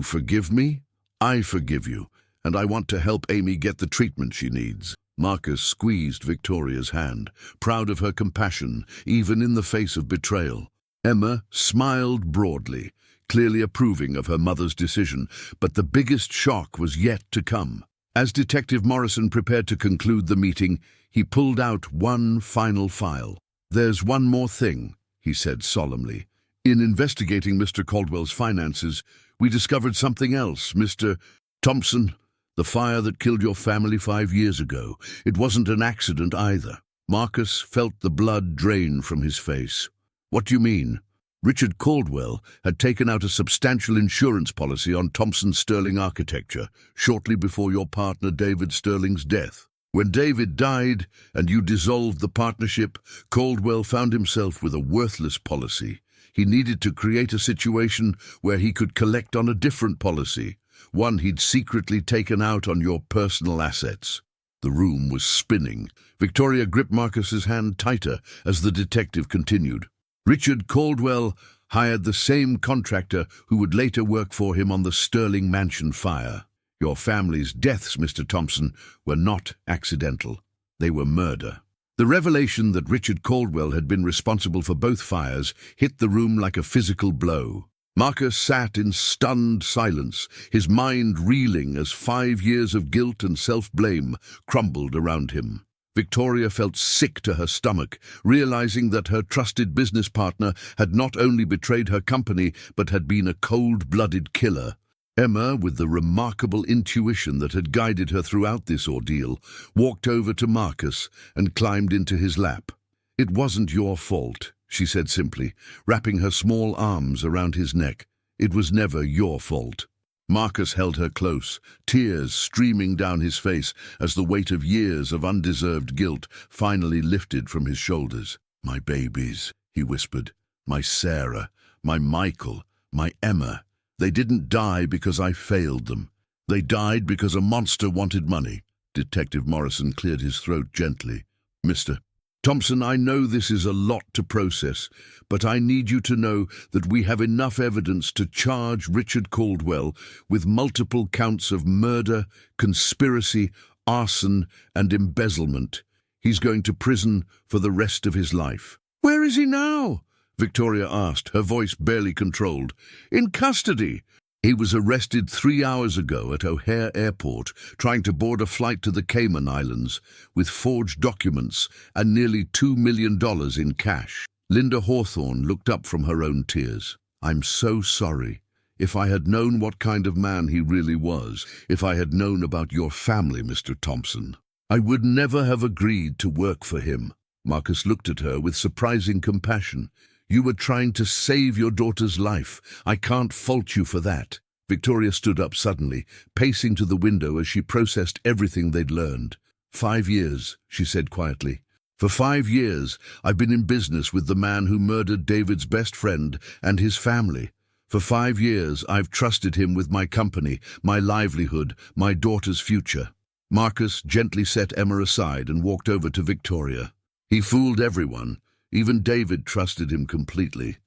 forgive me? "I forgive you, and I want to help Amy get the treatment she needs." Marcus squeezed Victoria's hand, proud of her compassion, even in the face of betrayal. Emma smiled broadly, clearly approving of her mother's decision, but the biggest shock was yet to come. As Detective Morrison prepared to conclude the meeting, he pulled out one final file. "There's one more thing," he said solemnly. "In investigating Mr. Caldwell's finances, we discovered something else, Mr. Thompson. The fire that killed your family 5 years ago. It wasn't an accident either." Marcus felt the blood drain from his face. "What do you mean?" "Richard Caldwell had taken out a substantial insurance policy on Thompson Sterling Architecture shortly before your partner David Sterling's death. When David died and you dissolved the partnership, Caldwell found himself with a worthless policy. He needed to create a situation where he could collect on a different policy, one he'd secretly taken out on your personal assets." The room was spinning. Victoria gripped Marcus's hand tighter as the detective continued. "Richard Caldwell hired the same contractor who would later work for him on the Sterling Mansion fire. Your family's deaths, Mr. Thompson, were not accidental. They were murder." The revelation that Richard Caldwell had been responsible for both fires hit the room like a physical blow. Marcus sat in stunned silence, his mind reeling as 5 years of guilt and self-blame crumbled around him. Victoria felt sick to her stomach, realizing that her trusted business partner had not only betrayed her company, but had been a cold-blooded killer. Emma, with the remarkable intuition that had guided her throughout this ordeal, walked over to Marcus and climbed into his lap. "It wasn't your fault," she said simply, wrapping her small arms around his neck. "It was never your fault." Marcus held her close, tears streaming down his face as the weight of years of undeserved guilt finally lifted from his shoulders. "My babies," he whispered. "My Sarah, my Michael, my Emma. They didn't die because I failed them. They died because a monster wanted money." Detective Morrison cleared his throat gently. "Mr. Thompson, I know this is a lot to process, but I need you to know that we have enough evidence to charge Richard Caldwell with multiple counts of murder, conspiracy, arson, and embezzlement. He's going to prison for the rest of his life." "Where is he now?" Victoria asked, her voice barely controlled. "In custody." "He was arrested 3 hours ago at O'Hare Airport, trying to board a flight to the Cayman Islands, with forged documents and nearly $2 million in cash." Linda Hawthorne looked up from her own tears. "I'm so sorry. If I had known what kind of man he really was, if I had known about your family, Mr. Thompson, I would never have agreed to work for him." Marcus looked at her with surprising compassion. "You were trying to save your daughter's life. I can't fault you for that." Victoria stood up suddenly, pacing to the window as she processed everything they'd learned. 5 years, she said quietly. "For 5 years, I've been in business with the man who murdered David's best friend and his family. For 5 years, I've trusted him with my company, my livelihood, my daughter's future." Marcus gently set Emma aside and walked over to Victoria. "He fooled everyone. Even David trusted him completely."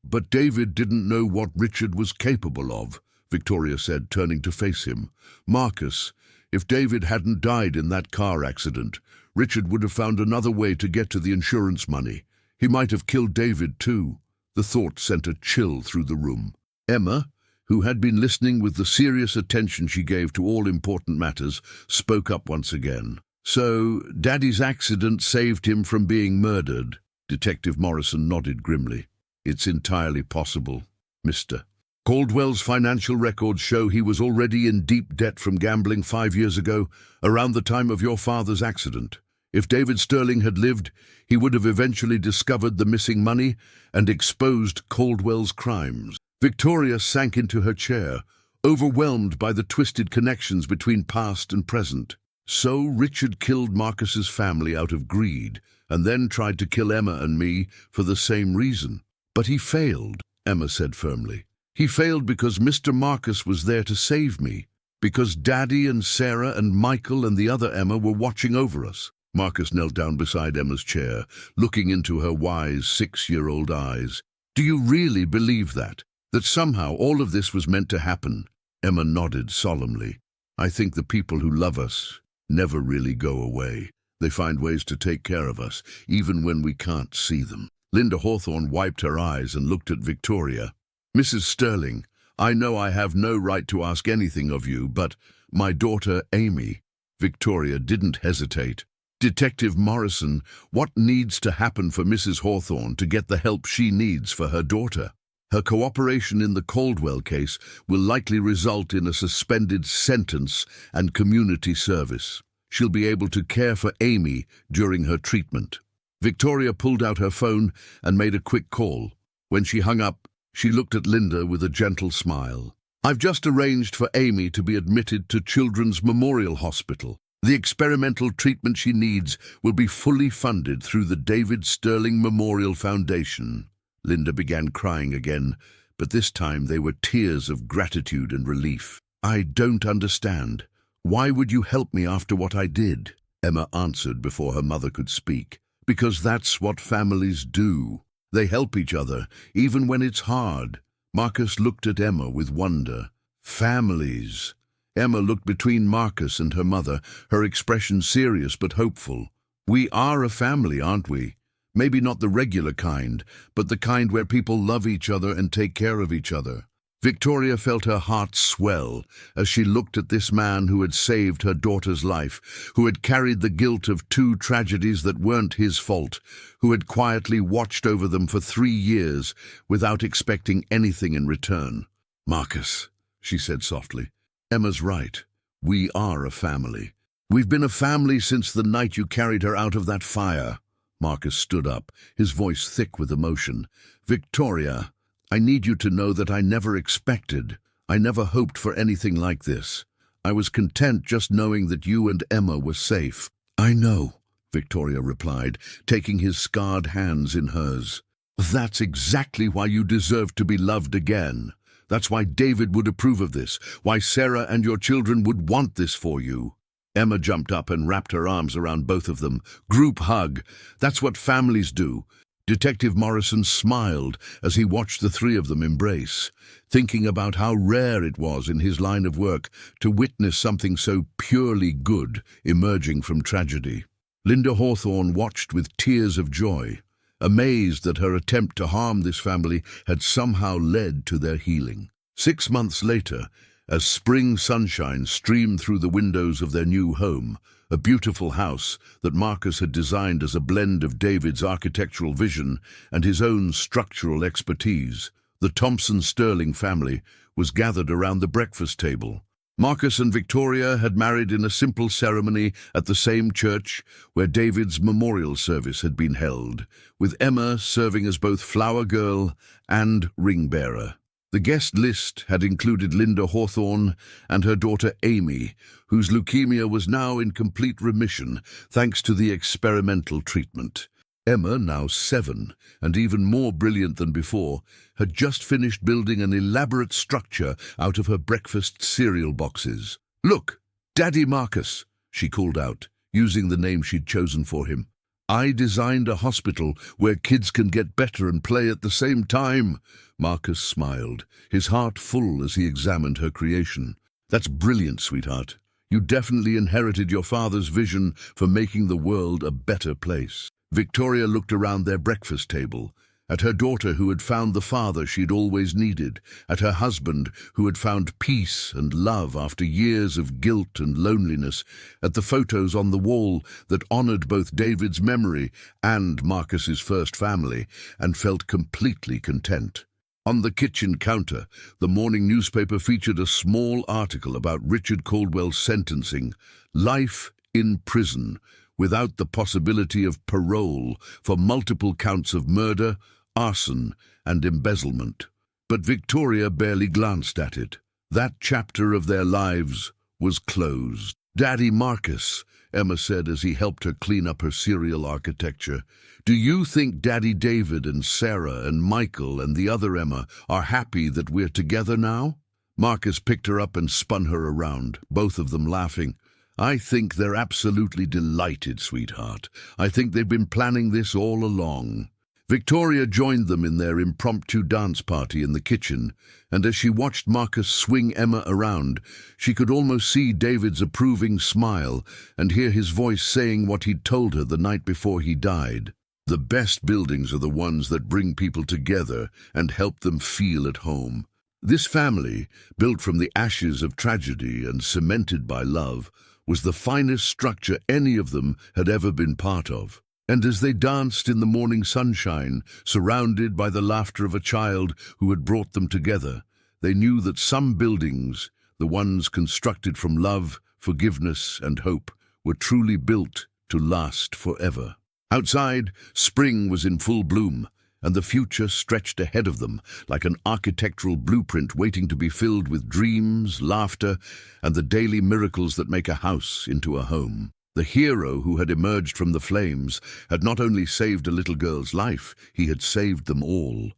"But David didn't know what Richard was capable of," Victoria said, turning to face him. "Marcus, if David hadn't died in that car accident, Richard would have found another way to get to the insurance money. He might have killed David too." The thought sent a chill through the room. Emma, who had been listening with the serious attention she gave to all important matters, spoke up once again. "So, Daddy's accident saved him from being murdered." Detective Morrison nodded grimly. It's entirely possible, Mr. Caldwell's financial records show he was already in deep debt from gambling 5 years ago, around the time of your father's accident. If David Sterling had lived, he would have eventually discovered the missing money and exposed Caldwell's crimes. Victoria sank into her chair, overwhelmed by the twisted connections between past and present. So Richard killed Marcus's family out of greed, and then tried to kill Emma and me for the same reason. But he failed, Emma said firmly. He failed because Mr. Marcus was there to save me, because Daddy and Sarah and Michael and the other Emma were watching over us. Marcus knelt down beside Emma's chair, looking into her wise 6-year-old eyes. Do you really believe that? That somehow all of this was meant to happen? Emma nodded solemnly. I think the people who love us never really go away. They find ways to take care of us, even when we can't see them. Linda Hawthorne wiped her eyes and looked at Victoria. Mrs. Sterling, I know I have no right to ask anything of you, but my daughter Amy. Victoria didn't hesitate. Detective Morrison, what needs to happen for Mrs. Hawthorne to get the help she needs for her daughter? Her cooperation in the Caldwell case will likely result in a suspended sentence and community service. She'll be able to care for Amy during her treatment. Victoria pulled out her phone and made a quick call. When she hung up, she looked at Linda with a gentle smile. I've just arranged for Amy to be admitted to Children's Memorial Hospital. The experimental treatment she needs will be fully funded through the David Sterling Memorial Foundation. Linda began crying again, but this time they were tears of gratitude and relief. I don't understand. Why would you help me after what I did? Emma answered before her mother could speak. Because that's what families do. They help each other, even when it's hard. Marcus looked at Emma with wonder. Families. Emma looked between Marcus and her mother, her expression serious but hopeful. We are a family, aren't we? Maybe not the regular kind, but the kind where people love each other and take care of each other. Victoria felt her heart swell as she looked at this man who had saved her daughter's life, who had carried the guilt of 2 tragedies that weren't his fault, who had quietly watched over them for 3 years without expecting anything in return. Marcus, she said softly, Emma's right. We are a family. We've been a family since the night you carried her out of that fire. Marcus stood up, his voice thick with emotion. Victoria, I need you to know that I never expected, I never hoped for anything like this. I was content just knowing that you and Emma were safe. I know, Victoria replied, taking his scarred hands in hers. That's exactly why you deserve to be loved again. That's why David would approve of this, why Sarah and your children would want this for you. Emma jumped up and wrapped her arms around both of them. Group hug. That's what families do. Detective Morrison smiled as he watched the 3 of them embrace, thinking about how rare it was in his line of work to witness something so purely good emerging from tragedy. Linda Hawthorne watched with tears of joy, amazed that her attempt to harm this family had somehow led to their healing. 6 months later, as spring sunshine streamed through the windows of their new home, a beautiful house that Marcus had designed as a blend of David's architectural vision and his own structural expertise, the Thompson-Sterling family was gathered around the breakfast table. Marcus and Victoria had married in a simple ceremony at the same church where David's memorial service had been held, with Emma serving as both flower girl and ring bearer. The guest list had included Linda Hawthorne and her daughter Amy, whose leukemia was now in complete remission thanks to the experimental treatment. Emma, now 7, and even more brilliant than before, had just finished building an elaborate structure out of her breakfast cereal boxes. Look, Daddy Marcus, she called out, using the name she'd chosen for him. I designed a hospital where kids can get better and play at the same time. Marcus smiled, his heart full as he examined her creation. That's brilliant, sweetheart. You definitely inherited your father's vision for making the world a better place. Victoria looked around their breakfast table, at her daughter who had found the father she'd always needed, at her husband who had found peace and love after years of guilt and loneliness, at the photos on the wall that honored both David's memory and Marcus's first family, and felt completely content. On the kitchen counter, the morning newspaper featured a small article about Richard Caldwell's sentencing, life in prison, without the possibility of parole for multiple counts of murder, arson, and embezzlement. But Victoria barely glanced at it. That chapter of their lives was closed. "Daddy Marcus," Emma said as he helped her clean up her cereal architecture, "do you think Daddy David and Sarah and Michael and the other Emma are happy that we're together now?" Marcus picked her up and spun her around, both of them laughing. "I think they're absolutely delighted, sweetheart. I think they've been planning this all along." Victoria joined them in their impromptu dance party in the kitchen, and as she watched Marcus swing Emma around, she could almost see David's approving smile and hear his voice saying what he'd told her the night before he died. "The best buildings are the ones that bring people together and help them feel at home." This family, built from the ashes of tragedy and cemented by love, was the finest structure any of them had ever been part of. And as they danced in the morning sunshine, surrounded by the laughter of a child who had brought them together, they knew that some buildings, the ones constructed from love, forgiveness, and hope, were truly built to last forever. Outside, spring was in full bloom, and the future stretched ahead of them like an architectural blueprint waiting to be filled with dreams, laughter, and the daily miracles that make a house into a home. The hero who had emerged from the flames had not only saved a little girl's life, he had saved them all.